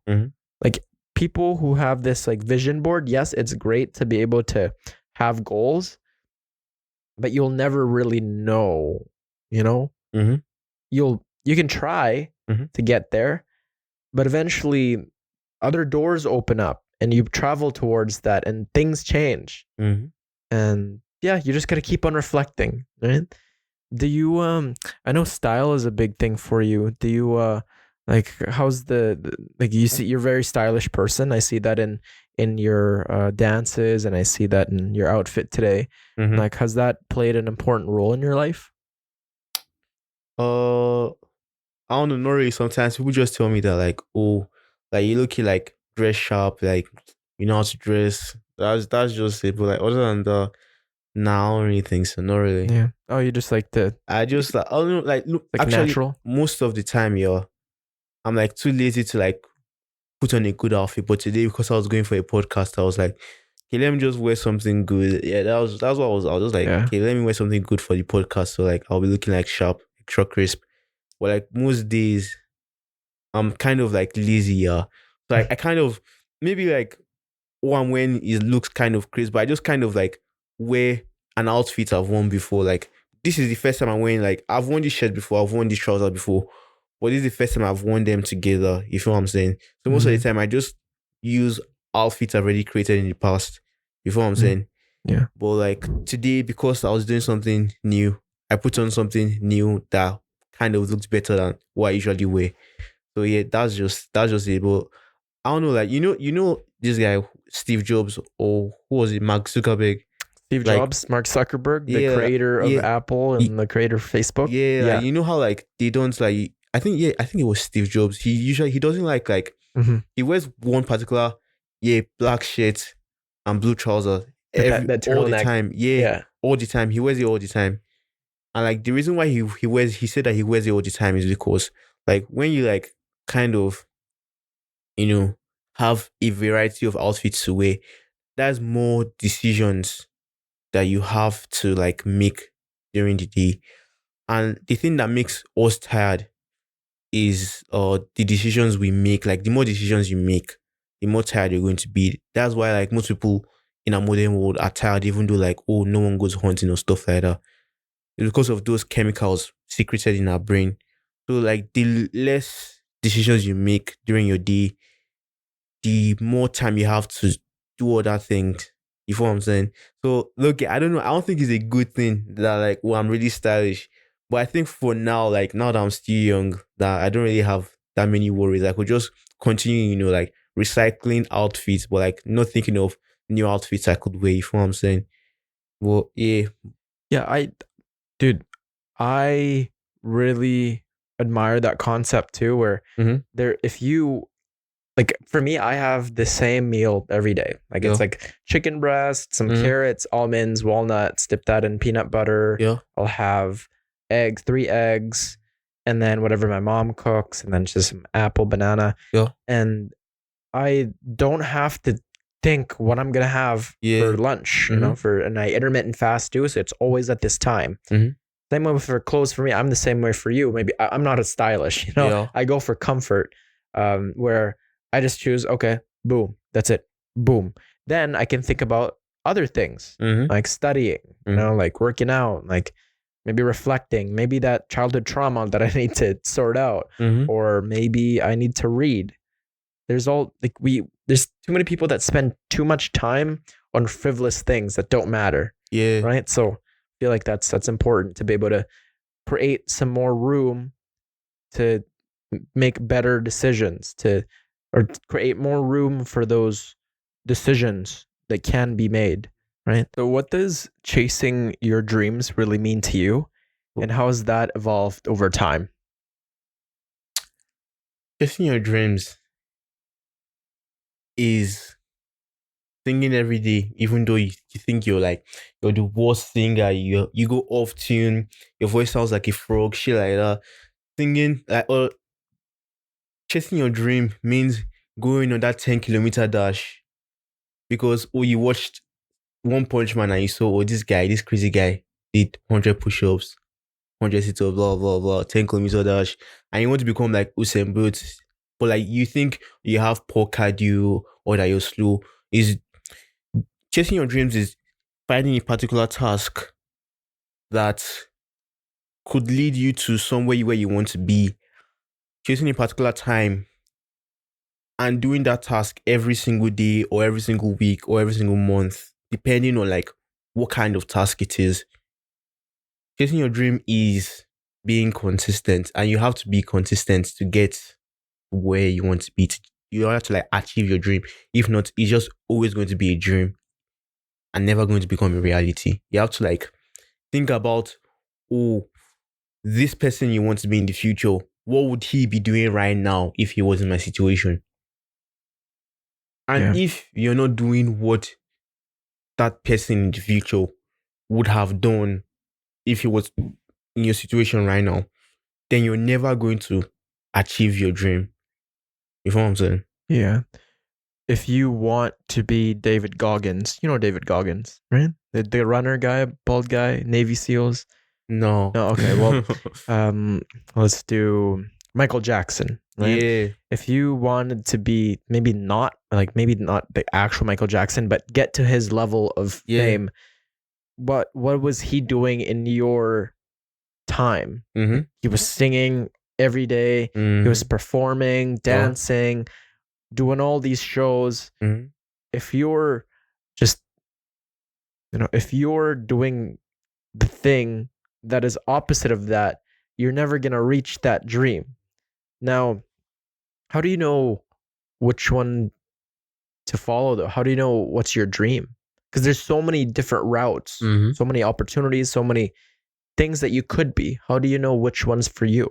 Like people who have this like vision board, yes, it's great to be able to have goals, but you'll never really know, you can try to get there, but eventually other doors open up and you travel towards that and things change. And yeah, you just got to keep on reflecting, right? Do you I know style is a big thing for you. Do you how's like you see you're a very stylish person. I see that in your dances, and I see that in your outfit today. Like, has that played an important role in your life? I don't know, not really. Sometimes people just tell me that like, oh, like you looking like dress sharp, like you know how to dress. That's just it. But like other than that, nah, I don't really think so. Not really. Yeah. Oh, you just like the I just like I don't know, like look, like actually natural? most of the time, I'm like too lazy to like put on a good outfit. But today, because I was going for a podcast, I was like, okay, let me just wear something good. Yeah, that's what I was just like, okay, let me wear something good for the podcast. So like I'll be looking like sharp, extra crisp. But like most days, I'm kind of like lazy, yeah. So like I kind of maybe like what I'm wearing is looks kind of crisp, but I just kind of like wear an outfit I've worn before. Like this is the first time I'm wearing, like I've worn this shirt before, I've worn this trouser before, but this is the first time I've worn them together. You feel what I'm saying? So most of the time I just use outfits I've already created in the past. You feel what I'm saying? Yeah. But like today, because I was doing something new, I put on something new that kind of looks better than what I usually wear. So yeah, that's just it. But I don't know, like you know this guy Steve Jobs, or who was it, Mark Zuckerberg? Steve Jobs, Mark Zuckerberg, the Yeah, creator of yeah. Apple and the creator of Facebook. Yeah, like, you know how like they don't like. I think it was Steve Jobs. He doesn't like he wears one particular black shirt and blue trousers That all the turtleneck. time. Yeah, all the time. He wears it all the time. And like the reason why he said that he wears it all the time is because like when you like kind of have a variety of outfits to wear, there's more decisions that you have to like make during the day. And the thing that makes us tired is the decisions we make. Like the more decisions you make, the more tired you're going to be. That's why like most people in a modern world are tired, even though like, oh, no one goes hunting or stuff like that. It's because of those chemicals secreted in our brain. So like the less decisions you make during your day, the more time you have to do other things. You feel what I'm saying? So look, I don't know. I don't think it's a good thing that like, oh, I'm really stylish. But I think for now, like now that I'm still young, that I don't really have that many worries. I could just continue, like recycling outfits, but like not thinking of new outfits I could wear. You feel what I'm saying? Well, yeah. Yeah, dude, I really admire that concept too, where Mhm. if you like, for me, I have the same meal every day. Like Yeah. it's like chicken breast, some Mhm. carrots, almonds, walnuts, dip that in peanut butter. Yeah. I'll have eggs, 3 eggs, and then whatever my mom cooks, and then just some apple, banana. Yeah. And I don't have to think what I'm gonna have Yeah. for lunch, Mhm. and I intermittent fast too, so it's always at this time. Mhm. Same way for clothes for me. I'm the same way for you. Maybe I'm not as stylish, Yeah. I go for comfort, where I just choose, okay, boom, that's it, boom. Then I can think about other things Mhm. like studying, Mhm. like working out, like maybe reflecting, maybe that childhood trauma that I need to sort out, Mhm. or maybe I need to read. There's too many people that spend too much time on frivolous things that don't matter, Yeah. right? So I feel like that's important to be able to create some more room to make better decisions, or create more room for those decisions that can be made, right? So what does chasing your dreams really mean to you, and how has that evolved over time? Chasing your dreams is singing every day, even though you think you're the worst singer, you go off tune, your voice sounds like a frog, shit like that. Singing like or chasing your dream means going on that 10-kilometer dash because you watched One Punch Man and you saw this crazy guy did 100 push-ups, 100 sit-ups, blah blah blah, 10-kilometer dash, and you want to become like Usain Bolt, but like you think you have poor cardio or that you're slow. Is chasing your dreams is finding a particular task that could lead you to somewhere where you want to be, chasing a particular time and doing that task every single day or every single week or every single month, depending on like what kind of task it is. Chasing your dream is being consistent, and you have to be consistent to get where you want to be. You have to like achieve your dream. If not, it's just always going to be a dream and never going to become a reality. You have to like think about, oh, this person you want to be in the future, what would he be doing right now if he was in my situation? And Yeah. if you're not doing what that person in the future would have done if he was in your situation right now, then you're never going to achieve your dream. You know what I'm saying? Yeah. If you want to be David Goggins, you know David Goggins, right? The runner guy, bald guy, Navy SEALs. No. No, okay. Well, let's do Michael Jackson, right? Yeah. If you wanted to be maybe not the actual Michael Jackson, but get to his level of Yeah. fame, what was he doing in your time? Mm-hmm. He was singing every day. He was performing, dancing, doing all these shows. Mm-hmm. If you're just, if you're doing the thing that is opposite of that, you're never going to reach that dream. Now, how do you know which one to follow though? How do you know what's your dream? Because there's so many different routes, Mm-hmm. so many opportunities, so many things that you could be. How do you know which one's for you?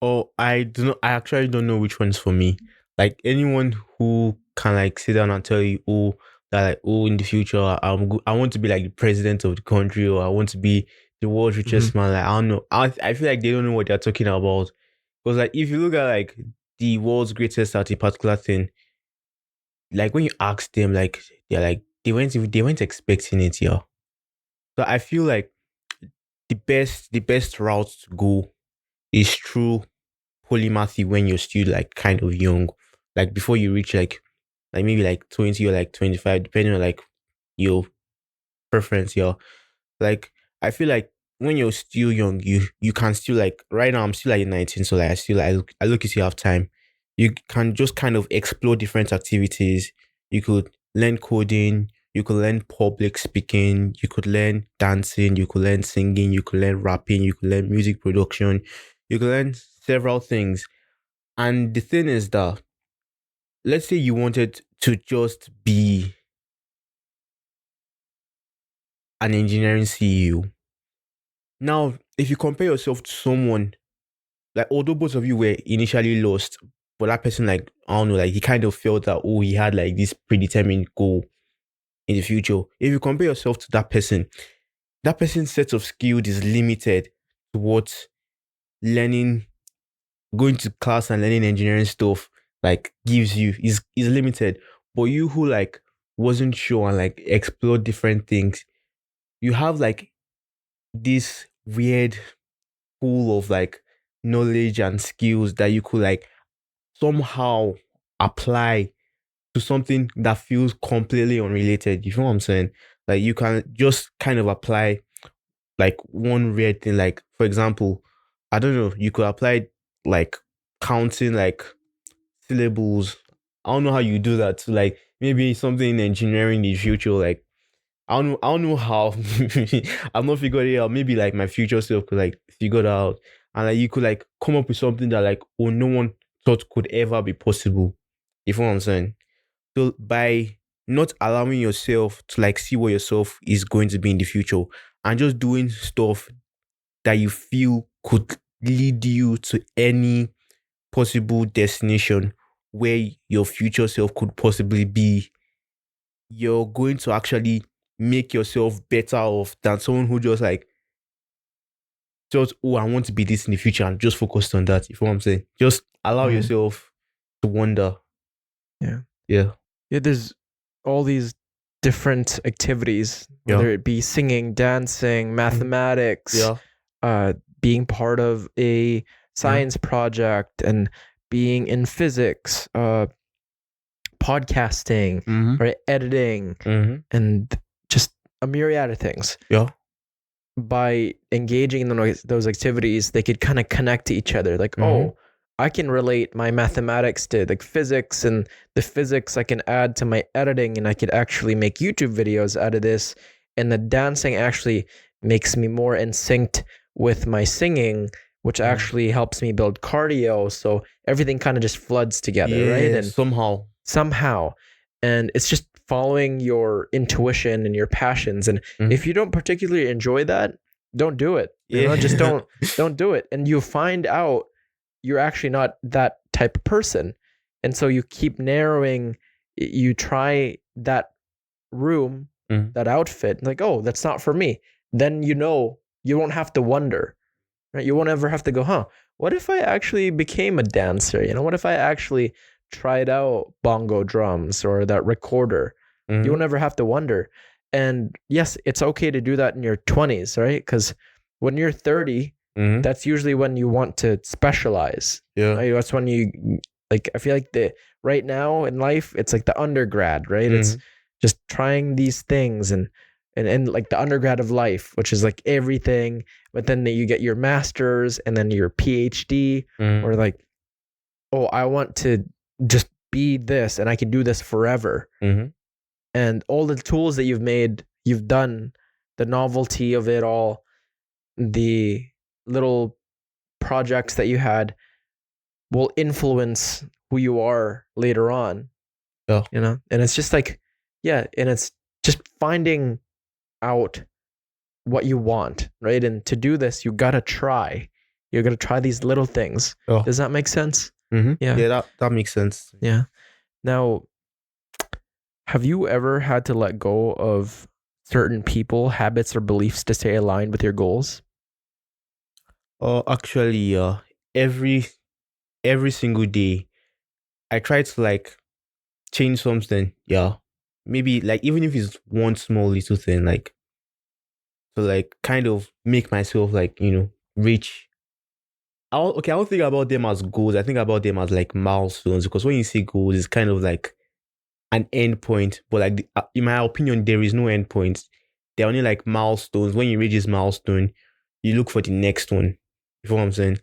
Oh, I do not. I actually don't know which one's for me. Like anyone who can like sit down and tell you, oh, that like, oh, in the future, I want to be like the president of the country, or I want to be the world's richest man. Like I don't know. I feel like they don't know what they're talking about. Because like if you look at like the world's greatest at a particular thing, like when you ask them, like they weren't expecting it, yeah. So I feel like the best route to go is through polymathy when you're still like kind of young, like before you reach like maybe like 20 or like 25, depending on like your preference. Yeah, like I feel like when you're still young, you can still like right now I'm still like 19, so like I look at you have time. You can just kind of explore different activities. You could learn coding, you could learn public speaking, you could learn dancing, you could learn singing, you could learn rapping, you could learn music production, you could learn several things. And the thing is that let's say you wanted to just be an engineering CEO. Now, if you compare yourself to someone, like although both of you were initially lost, but that person, like, I don't know, like he kind of felt that, oh, he had like this predetermined goal in the future. If you compare yourself to that person's set of skills is limited towards learning, going to class and learning engineering stuff, like gives you is limited. But you who like wasn't sure and like explored different things, you have like this weird pool of like knowledge and skills that you could like somehow apply to something that feels completely unrelated. You feel what I'm saying? Like you can just kind of apply like one weird thing. Like for example, I don't know, you could apply like counting like syllables. I don't know how you do that to like maybe something in engineering in the future. Like I don't know how. I've not figured it out. Maybe like my future self could like figure it out. And like you could like come up with something that like, oh, no one thought could ever be possible. You know what I'm saying? So by not allowing yourself to like see what yourself is going to be in the future and just doing stuff that you feel could lead you to any possible destination where your future self could possibly be, you're going to actually make yourself better off than someone who just, oh, I want to be this in the future and just focused on that. You know what I'm saying? Just allow yourself to wonder. Yeah. Yeah. Yeah, there's all these different activities, whether it be singing, dancing, mathematics, being part of a science project and being in physics, podcasting, right, editing, and just a myriad of things. Yeah. By engaging in those activities, they could kind of connect to each other. Like, oh, I can relate my mathematics to like physics, and the physics I can add to my editing, and I could actually make YouTube videos out of this. And the dancing actually makes me more in sync with my singing, which actually helps me build cardio. So everything kind of just floods together, right? And somehow. And it's just following your intuition and your passions. And if you don't particularly enjoy that, don't do it. You know, just don't do it. And you'll find out you're actually not that type of person. And so you keep narrowing, you try that room, that outfit, like, oh, that's not for me. Then you know, you won't have to wonder, right? You won't ever have to go, what if I actually became a dancer? You know, what if I actually tried out bongo drums or that recorder? You won't ever have to wonder. And yes, it's okay to do that in your 20s, right? Because when you're 30, that's usually when you want to specialize. Yeah. Right? That's when you, like, I feel like right now in life, it's like the undergrad, right? It's just trying these things and like the undergrad of life, which is like everything. But then you get your master's and then your PhD, or like, oh, I want to just be this and I can do this forever. And all the tools that you've done, the novelty of it all, the little projects that you had will influence who you are later on. Yeah. You know? And it's just like, and it's just finding out what you want, right? And to do this, you gotta try. You gotta try these little things. Oh. Does that make sense? Yeah, that makes sense. Yeah. Now, have you ever had to let go of certain people, habits, or beliefs to stay aligned with your goals? Actually, every single day, I try to like change something. Yeah, maybe like even if it's one small little thing, like to like kind of make myself like reach. I don't think about them as goals. I think about them as like milestones, because when you say goals, it's kind of like an end point. But like in my opinion, there is no end point. They're only like milestones. When you reach this milestone, you look for the next one. You know what I'm saying?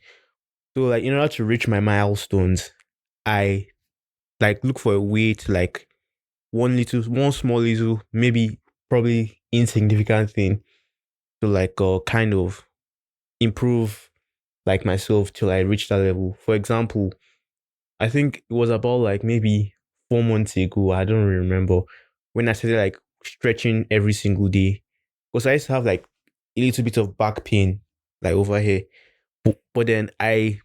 So like in order to reach my milestones, I like look for a way to like one small little, maybe probably insignificant thing to like kind of improve like myself till I reach that level. For example, I think it was about like maybe 4 months ago. I don't really remember when I started like stretching every single day because I used to have like a little bit of back pain like over here. But then I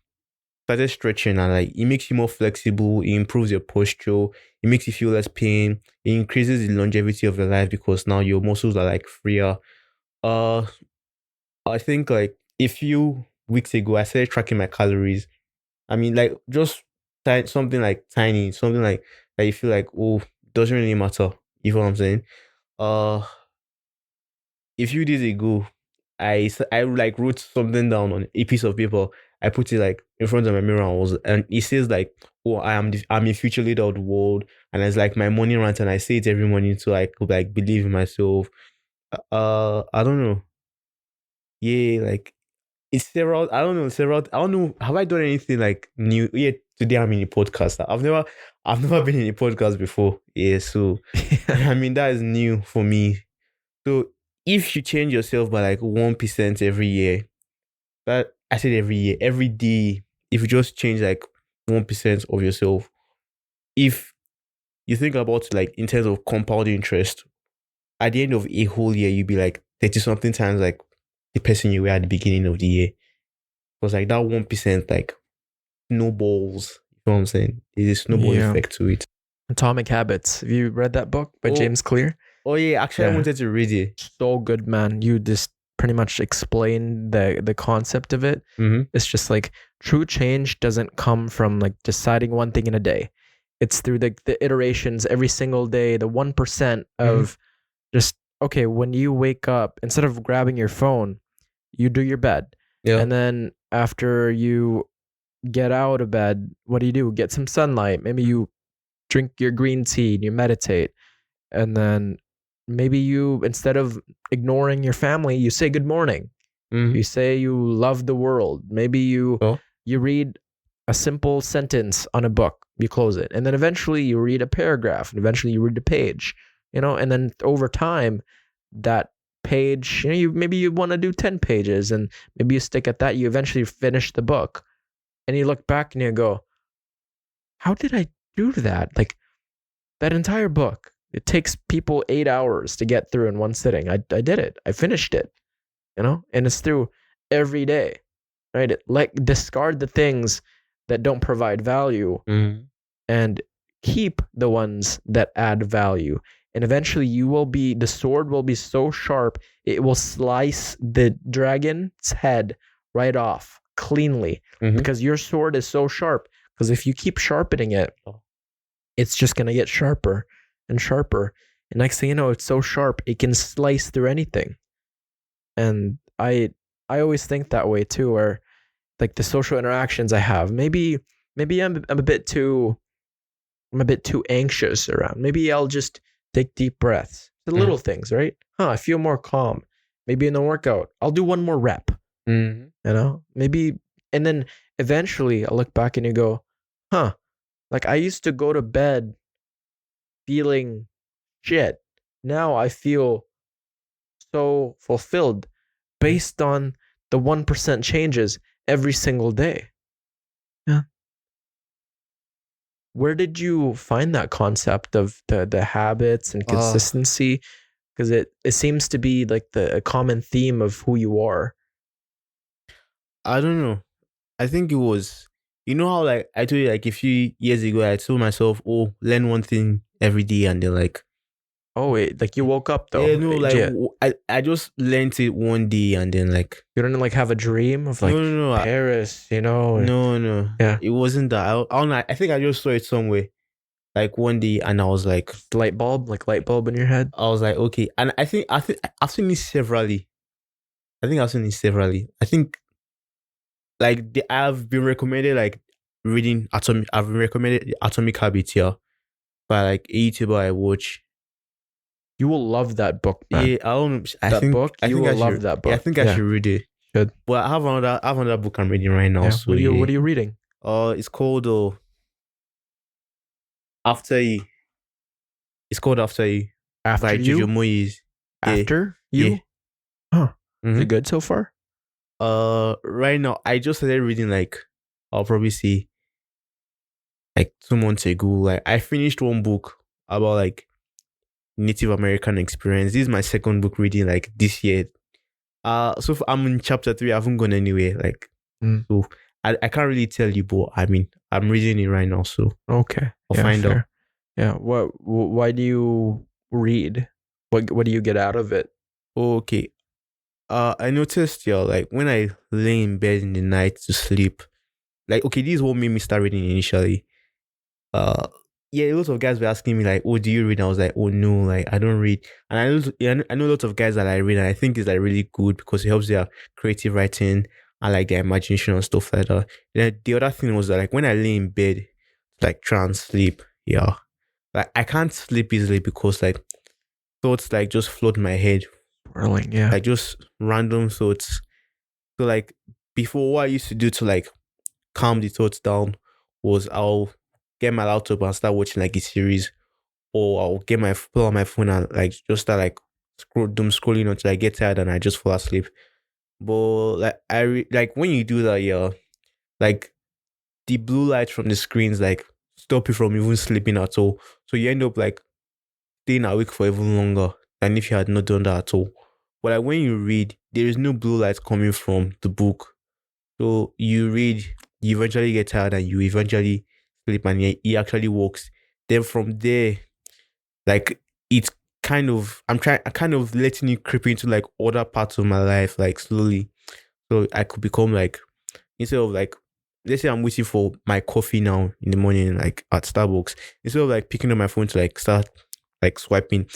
started stretching and like it makes you more flexible. It improves your posture. It makes you feel less pain. It increases the longevity of your life because now your muscles are like freer. Uh, I think like a few weeks ago I started tracking my calories. I mean, like just something like tiny, something like that you feel like, oh, doesn't really matter. You know what I'm saying? Uh, a few days ago, I like wrote something down on a piece of paper. I put it like in front of my mirror and it says like, oh, I'm a future leader of the world, and it's like my morning rant, and I say it every morning to like believe in myself. I don't know. Yeah, like it's several. I don't know several. I don't know. Have I done anything like new? Yeah, today I'm in a podcast. I've never been in a podcast before. Yeah, so I mean that is new for me. So if you change yourself by like 1% every year, that I said every year, every day, if you just change like 1% of yourself, if you think about it, like in terms of compound interest, at the end of a whole year, you'd be like 30 something times like the person you were at the beginning of the year. Because like that 1% like snowballs. You know what I'm saying? There's a snowball Yeah. effect to it. Atomic Habits. Have you read that book by James Clear? Oh yeah, actually I Yeah. wanted to read it. So good, man. You just pretty much explain the concept of it. Mm-hmm. It's just like true change doesn't come from like deciding one thing in a day. It's through the iterations every single day, the 1% of just, okay, when you wake up, instead of grabbing your phone, you do your bed. Yeah. And then after you get out of bed, what do? Get some sunlight. Maybe you drink your green tea and you meditate. And then maybe you, instead of ignoring your family, you say good morning. You say you love the world. Maybe you read a simple sentence on a book, you close it. And then eventually you read a paragraph, and eventually you read a page, and then over time that page, maybe you want to do 10 pages, and maybe you stick at that. You eventually finish the book and you look back and you go, how did I do that? Like that entire book, it takes people 8 hours to get through in one sitting. I did it. I finished it, and it's through every day, right? Like discard the things that don't provide value and keep the ones that add value. And eventually the sword will be so sharp, it will slice the dragon's head right off cleanly because your sword is so sharp. Because if you keep sharpening it, it's just going to get sharper and sharper. And next thing you know, it's so sharp, it can slice through anything. And I always think that way too, where like the social interactions I have, maybe I'm a bit too anxious around. Maybe I'll just take deep breaths. The little things, right? I feel more calm. Maybe in the workout, I'll do one more rep. Maybe, and then eventually I'll look back and you go, like I used to go to bed feeling shit. Now I feel so fulfilled based on the 1% changes every single day. Yeah. Where did you find that concept of the habits and consistency? Because it seems to be like a common theme of who you are. I don't know. I think it was, how like I told you like a few years ago, I told myself, oh, learn one thing every day, and then like, oh wait, like you woke up though. Yeah, no, like I just learned it one day, and then like you didn't like have a dream of like no, Paris, No, yeah, it wasn't that. I don't know. I think I just saw it somewhere, like one day, and I was like, light bulb in your head. I was like, okay, and I think I've seen it severally. I think like I've been recommended like reading Atomic. I've been recommended Atomic Habits here by like a YouTuber I watch. You will love that book, man. Yeah, I don't know. You will love that book. Yeah, I think I should read it. Good. But I have another book I'm reading right now. Yeah. So What are you reading? it's called After You. It's called After You After by Jojo You? Moyes. Yeah. After You? Yeah. Huh. Is Mhm. it good so far? Right now I just started reading like I'll probably say like 2 months ago. Like I finished one book about like Native American experience. This is my second book reading like this year. So far, I'm in chapter 3. I haven't gone anywhere. Like so, I can't really tell you, but I mean I'm reading it right now, so Okay. I'll find out. Yeah. Why do you read? What do you get out of it? Okay. I noticed like when I lay in bed in the night to sleep, like okay, this is what made me start reading initially. Yeah, a lot of guys were asking me like, "Oh, do you read?" And I was like, "Oh no, like I don't read." And I know a lot of guys that I read, and I think it's like really good because it helps their creative writing and like their imagination and stuff like that. Then the other thing was that like when I lay in bed, like try and sleep, yeah, like I can't sleep easily because like thoughts like just flood my head, Whirling, yeah. like just random thoughts. So like before, what I used to do to like calm the thoughts down was I'll get my laptop and start watching like a series, or I'll get my pull on my phone and like just start like scrolling until I get tired and I just fall asleep. But like like when you do that, yeah, like the blue light from the screens like stop you from even sleeping at all. So you end up like staying awake for even longer than if you had not done that at all. But like when you read, there is no blue light coming from the book. So you read, you eventually get tired and you eventually sleep and it actually works. Then from there, like it's kind of letting it creep into like other parts of my life, like slowly. So I could become like, instead of like, let's say I'm waiting for my coffee now in the morning, like at Starbucks, instead of like picking up my phone to like start like swiping,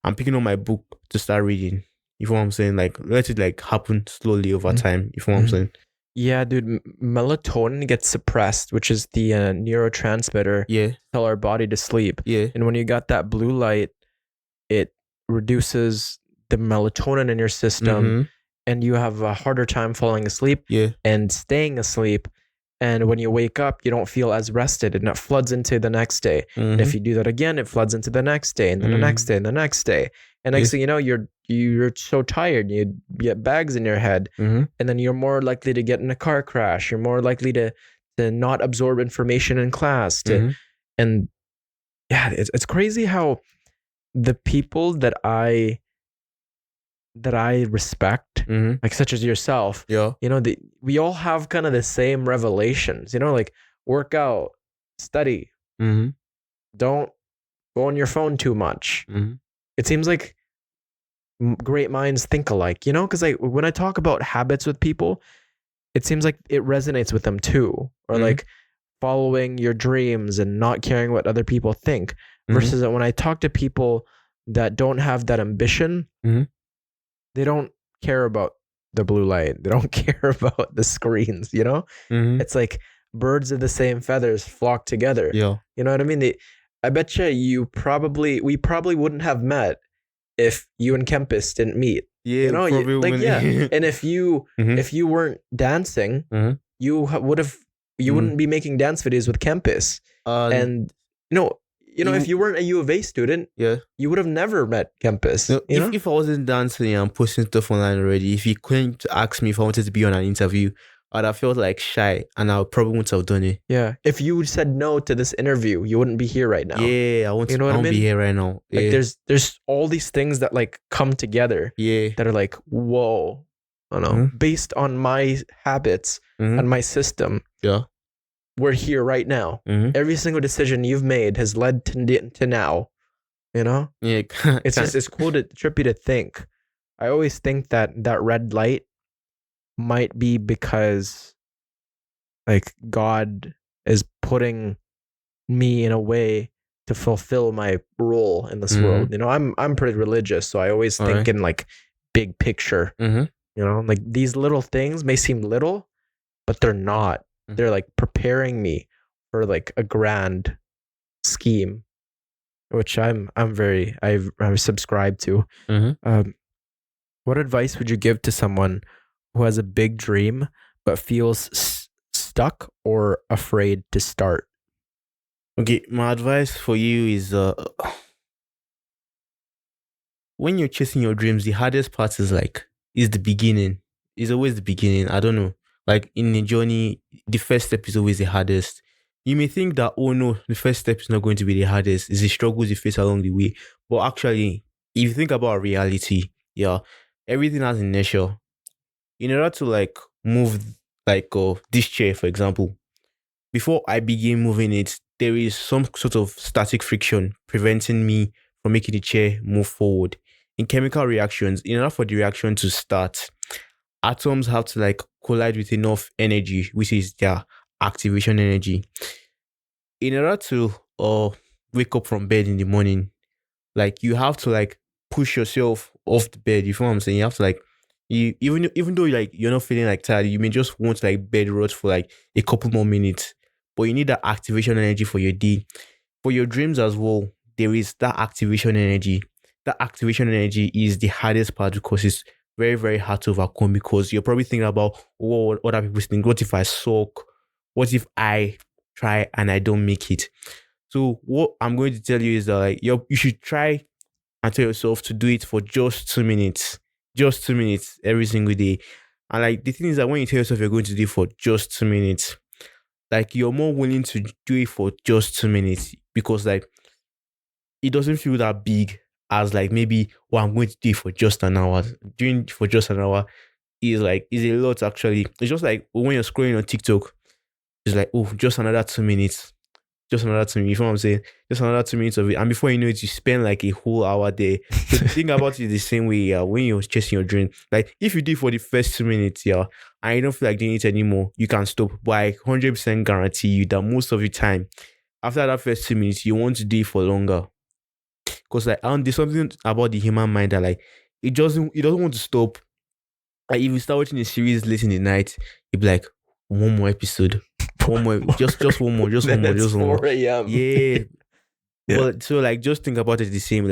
I'm picking up my book to start reading. You know what I'm saying? Like let it like happen slowly over time. You know what I'm saying? Yeah, dude, melatonin gets suppressed, which is the neurotransmitter Yeah. to tell our body to sleep. Yeah. And when you got that blue light, it reduces the melatonin in your system, and you have a harder time falling asleep and staying asleep. And when you wake up, you don't feel as rested, and it floods into the next day. And if you do that again, it floods into the next day, and then the next day, and the next day. And next thing you know, you're so tired, you get bags in your head, and then you're more likely to get in a car crash. You're more likely to not absorb information in class. And yeah, it's crazy how the people that I respect, like such as yourself, you know, we all have kind of the same revelations, you know, like work out, study, don't go on your phone too much. It seems like great minds think alike, you know, because like when I talk about habits with people, it seems like it resonates with them too, or like following your dreams and not caring what other people think, versus that when I talk to people that don't have that ambition, they don't care about the blue light. They don't care about the screens, you know? It's like birds of the same feathers flock together. Yeah. You know what I mean? I bet we probably wouldn't have met if you and Kempis didn't meet. Yeah, you know, yeah. And if you weren't dancing, you wouldn't be making dance videos with Kempis. And if you weren't a U of A student, you would have never met Kempis. If I wasn't dancing and posting stuff online already, if he couldn't ask me if I wanted to be on an interview, I'd have felt like shy and I probably wouldn't have done it. Yeah. If you said no to this interview, you wouldn't be here right now. Yeah, I won't be here right now. Like there's all these things that like come together. That are like, whoa. I don't know. Based on my habits and my system. Yeah. We're here right now. Every single decision you've made has led to now. You know? Yeah. It's cool trippy to think. I always think that red light might be because like God is putting me in a way to fulfill my role in this world. You know, I'm pretty religious, so I always think in like big picture. You know, like these little things may seem little, but they're not. They're like preparing me for like a grand scheme, which I'm subscribed to. What advice would you give to someone who has a big dream but feels stuck or afraid to start? Okay, my advice for you is when you're chasing your dreams, the hardest part is the beginning. It's always the beginning. I don't know. Like in a journey, the first step is always the hardest. You may think that, oh no, the first step is not going to be the hardest. It's the struggles you face along the way. But actually, if you think about reality, yeah, everything has inertia. In order to move this chair, for example, before I begin moving it, there is some sort of static friction preventing me from making the chair move forward. In chemical reactions, in order for the reaction to start, atoms have to collide with enough energy, which is their activation energy. In order to wake up from bed in the morning, you have to push yourself off the bed. You feel what I'm saying? You have to you even though you're not feeling tired, you may just want bed rot for a couple more minutes. But you need that activation energy for your day. For your dreams as well, there is that activation energy. That activation energy is the hardest part because it's very, very hard to overcome, because you're probably thinking about what other people think. What if I suck? What if I try and I don't make it? So what I'm going to tell you is that you should try and tell yourself to do it for just 2 minutes. Just 2 minutes every single day. And the thing is that when you tell yourself you're going to do it for just 2 minutes, you're more willing to do it for just 2 minutes, because it doesn't feel that big as maybe, I'm going to do it for just an hour. Doing it for just an hour is a lot actually. It's just when you're scrolling on TikTok, it's oh, just another 2 minutes. Just another 2 minutes. You know what I'm saying? Just another 2 minutes of it. And before you know it, you spend a whole hour there. So think about it the same way when you're chasing your dream. If you do it for the first 2 minutes, and you don't feel like doing it anymore, you can stop. But I 100% guarantee you that most of the time, after that first 2 minutes, you want to do it for longer. Because there's something about the human mind that it doesn't want to stop. If you start watching a series late in the night, you'll be one more episode. One more, just one more, just one more, just one more. 4 a.m. Yeah. Yeah. Well, so just think about it the same.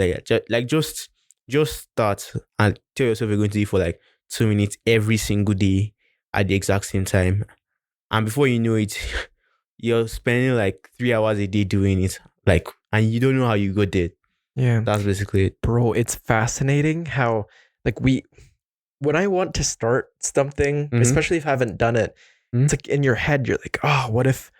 Just start and tell yourself you're going to do it for 2 minutes every single day at the exact same time. And before you know it, you're spending 3 hours a day doing it. And you don't know how you got there. Yeah. That's basically it. Bro, it's fascinating how when I want to start something, especially if I haven't done it, it's in your head, you're oh, what if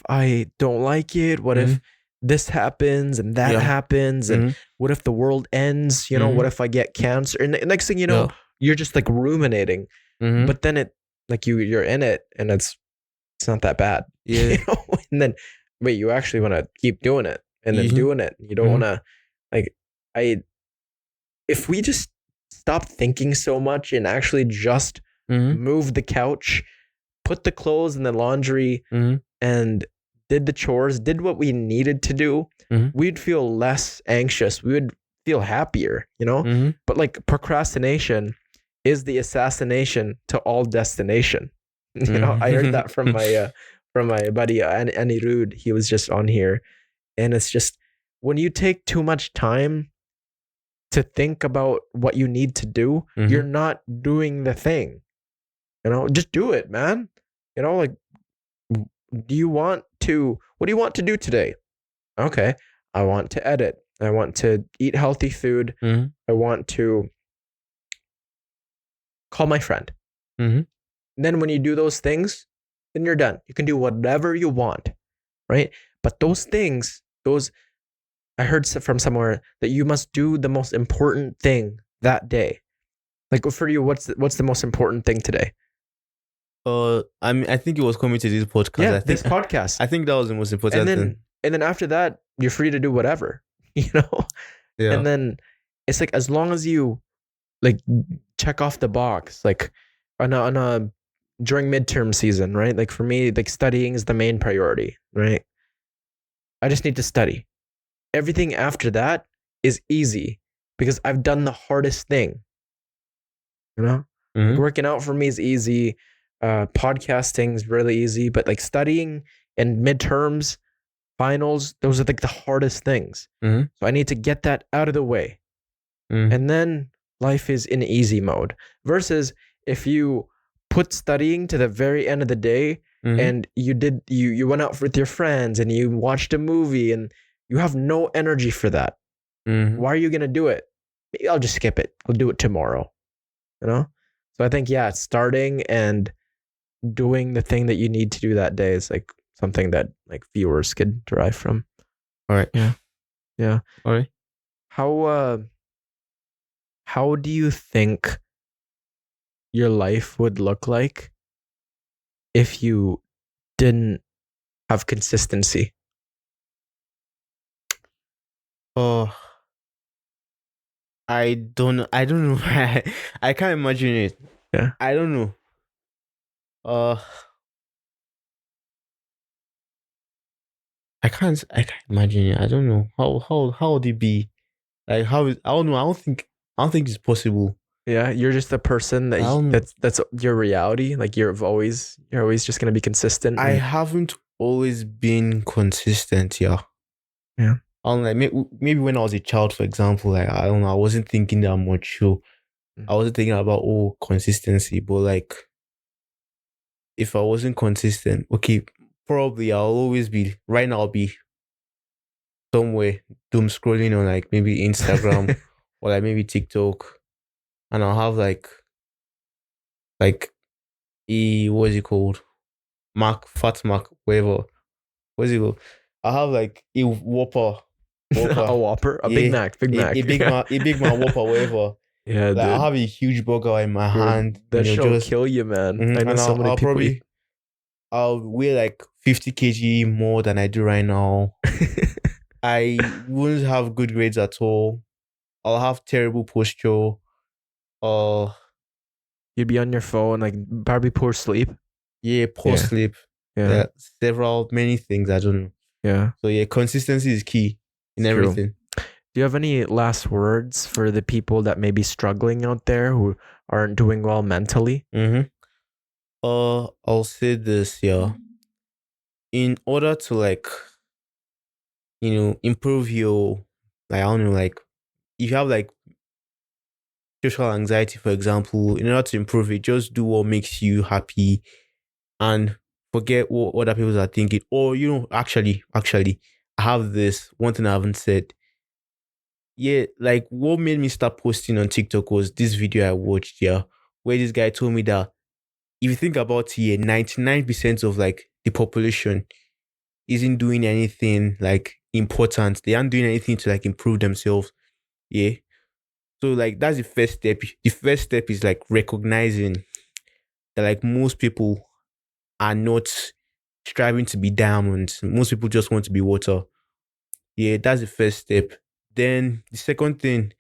I don't like it? What if this happens and that happens? And what if the world ends? What if I get cancer? And the next thing you know, you're just ruminating. But then you're in it and it's not that bad. Yeah. And then wait, you actually want to keep doing it and then doing it. You don't want to if we just stop thinking so much and actually just move the couch, put the clothes in the laundry, and did the chores, did what we needed to do, we'd feel less anxious. We would feel happier, But procrastination is the assassination to all destination. I heard that from my buddy Annie Rude. He was just on here, and it's just when you take too much time to think about what you need to do, you're not doing the thing. Just do it, man. What do you want to do today? Okay, I want to edit. I want to eat healthy food. I want to call my friend. Then when you do those things, then you're done. You can do whatever you want, right? But those things, I heard from somewhere that you must do the most important thing that day. For you, what's the most important thing today? I think it was coming to this podcast. Yeah, this podcast. I think that was the most important thing. And then after that, you're free to do whatever, Yeah. And then it's as long as you check off the box, on a during midterm season, right? For me, studying is the main priority, right? I just need to study. Everything after that is easy because I've done the hardest thing. Working out for me is easy. Podcasting is really easy, but studying and midterms, finals, those are the hardest things. So I need to get that out of the way. And then life is in easy mode. Versus if you put studying to the very end of the day and you went out with your friends and you watched a movie and you have no energy for that, why are you going to do it? Maybe I'll just skip it. I'll do it tomorrow. So I think, yeah, starting and doing the thing that you need to do that day is like something that like viewers could derive from. All right. Yeah. All right. How do you think your life would look like if you didn't have consistency? Oh, I don't know. I can't imagine it. Yeah. I don't know. I can't imagine it. I don't know. How would it be? Like I don't know. I don't think it's possible. Yeah, you're just a person that's your reality. Like you're always just gonna be consistent. I haven't always been consistent. Yeah. Yeah. Like maybe when I was a child, for example, like I don't know, I wasn't thinking that much. So I wasn't thinking about consistency. But like, if I wasn't consistent, okay, probably I'll always be right now. I'll be somewhere doom scrolling on like maybe Instagram or like maybe TikTok, and I'll have like what is it called? Fat Mac, whatever. What is it called? I have like a Whopper. A Whopper, a Big Mac, a Big Mac, Whopper, whatever. Yeah, like, I'll have a huge burger in my hand. That shall kill you, man. I know so many people. I'll weigh like 50 kg more than I do right now. I wouldn't have good grades at all. I'll have terrible posture. You'd be on your phone, like probably poor sleep. Yeah, poor sleep. Yeah. Many things, I don't know. Yeah. So yeah, consistency is key in everything. Do you have any last words for the people that may be struggling out there who aren't doing well mentally? I'll say this, yeah. In order to like, improve your, like, I don't know, like, if you have like social anxiety, for example, in order to improve it, just do what makes you happy and forget what other people are thinking. Or, actually, I have this one thing I haven't said. Yeah, like what made me start posting on TikTok was this video I watched, yeah, where this guy told me that if you think about it, 99% of like the population isn't doing anything like important. They aren't doing anything to like improve themselves. Yeah. So like that's the first step. The first step is like recognizing that like most people are not striving to be diamonds. Most people just want to be water. Yeah, that's the first step. Then the second thing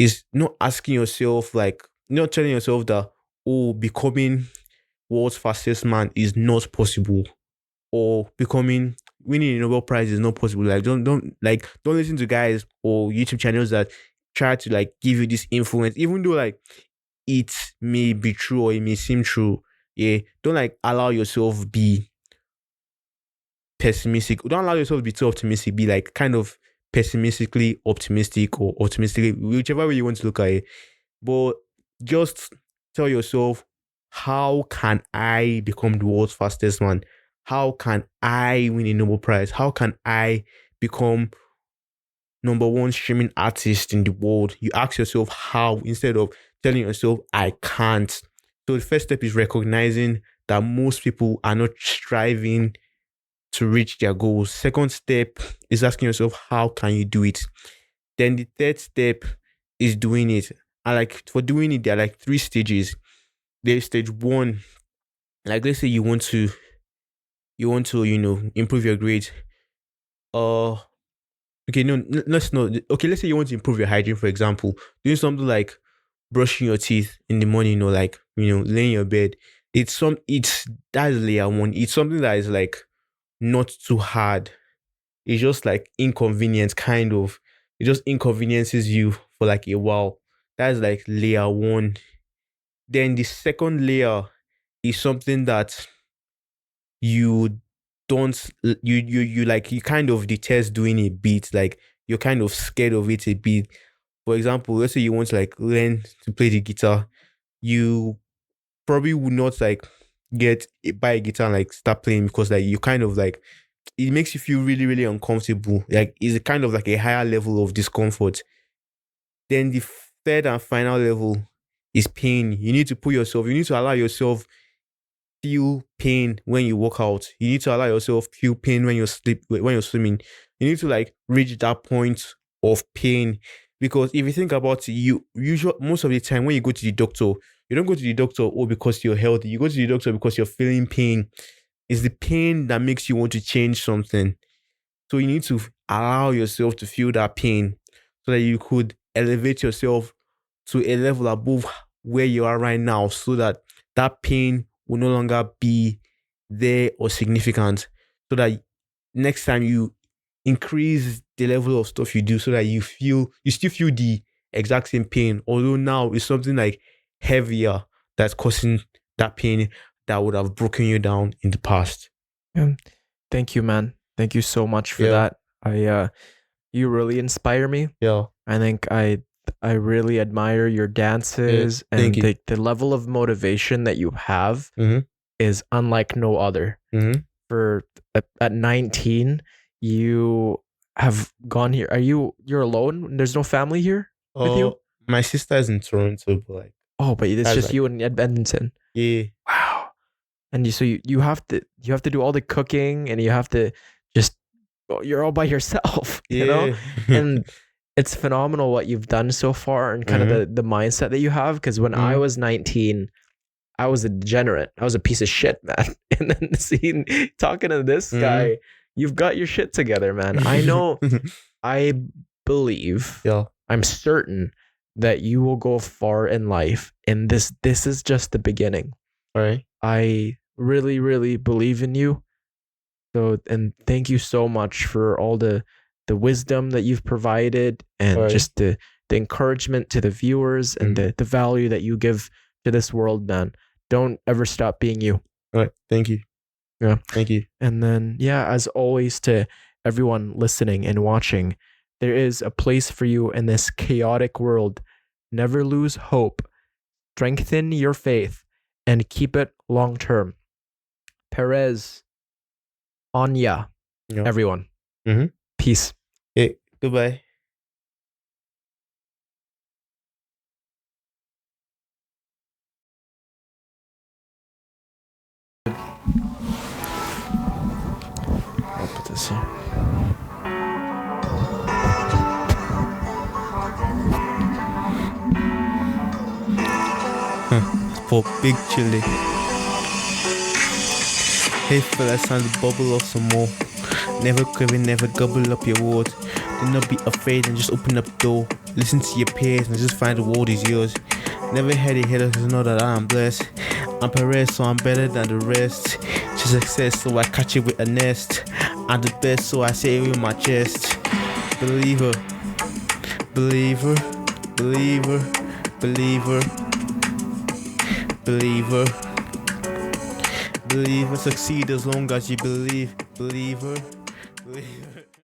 is not asking yourself, like, not telling yourself that, becoming world's fastest man is not possible, or winning a Nobel Prize is not possible. Like, don't listen to guys or YouTube channels that try to like give you this influence, even though like it may be true or it may seem true. Yeah, don't like allow yourself be pessimistic. Don't allow yourself to be too optimistic. Be like kind of pessimistically optimistic or optimistically, whichever way you want to look at it. But just tell yourself, how can I become the world's fastest man? How can I win a Nobel Prize? How can I become number one streaming artist in the world? You ask yourself how, instead of telling yourself, I can't. So the first step is recognizing that most people are not striving to reach their goals. Second step is asking yourself, how can you do it? Then the third step is doing it. And like for doing it, there are like 3 stages. There's stage 1. Like let's say you want to, improve your grades. Okay, no, let's not. Okay, let's say you want to improve your hygiene, for example. Doing something like brushing your teeth in the morning, or like, laying in your bed. That's layer 1. It's something that is like not too hard. It's just like inconvenience, kind of. It just inconveniences you for like a while. That's like layer 1. Then the second layer is something that you don't you like, you kind of detest doing a bit, like you're kind of scared of it a bit. For example, let's say you want to like learn to play the guitar. You probably would not like buy a guitar and like start playing because like you kind of like it makes you feel really, really uncomfortable. Like it's a kind of like a higher level of discomfort. Then the third and final level is pain. You need to allow yourself feel pain when you work out. You need to allow yourself feel pain when you're swimming. You need to like reach that point of pain. Because if you think about it, most of the time when you go to the doctor, you don't go to the doctor because you're healthy. You go to the doctor because you're feeling pain. It's the pain that makes you want to change something. So you need to allow yourself to feel that pain so that you could elevate yourself to a level above where you are right now so that that pain will no longer be there or significant. So that next time you increase the level of stuff you do so that you still feel the exact same pain. Although now it's something like heavier that's causing that pain that would have broken you down in the past. Yeah. Thank you, man. Thank you so much for Yeah. that. You really inspire me. Yeah. I think I really admire your dances and the level of motivation that you have is unlike no other. For at 19, you have gone here. You're alone? There's no family here with you? My sister is in Toronto, but like but it's just like, you in Edmonton. Yeah. Wow. And you have to do all the cooking and you have to just you're all by yourself, you know? And it's phenomenal what you've done so far and kind of the mindset that you have. Because when I was 19, I was a degenerate. I was a piece of shit, man. And then talking to this guy, you've got your shit together, man. I know, I believe, I'm certain that you will go far in life. And this is just the beginning. All right. I really, really believe in you. So, and thank you so much for all the wisdom that you've provided and just the encouragement to the viewers and the value that you give to this world, man. Don't ever stop being you. All right. Thank you. Yeah. Thank you. And then, as always, to everyone listening and watching, there is a place for you in this chaotic world. Never lose hope. Strengthen your faith and keep it long term. Perez Onyia, everyone. Peace. Hey, goodbye. I'll put this here. For Big Chili. Hey fellas, time to bubble up some more. Never craving, never gobble up your words. Do not be afraid and just open up the door. Listen to your peers and just find the world is yours. Never had a hater cause know that I'm blessed. I'm Perez, so I'm better than the rest. To success, so I catch it with a nest. I'm the best, so I say it with my chest. Believer, believer, believer, believer, believer. Believer, succeed as long as you believe. Believer, believer.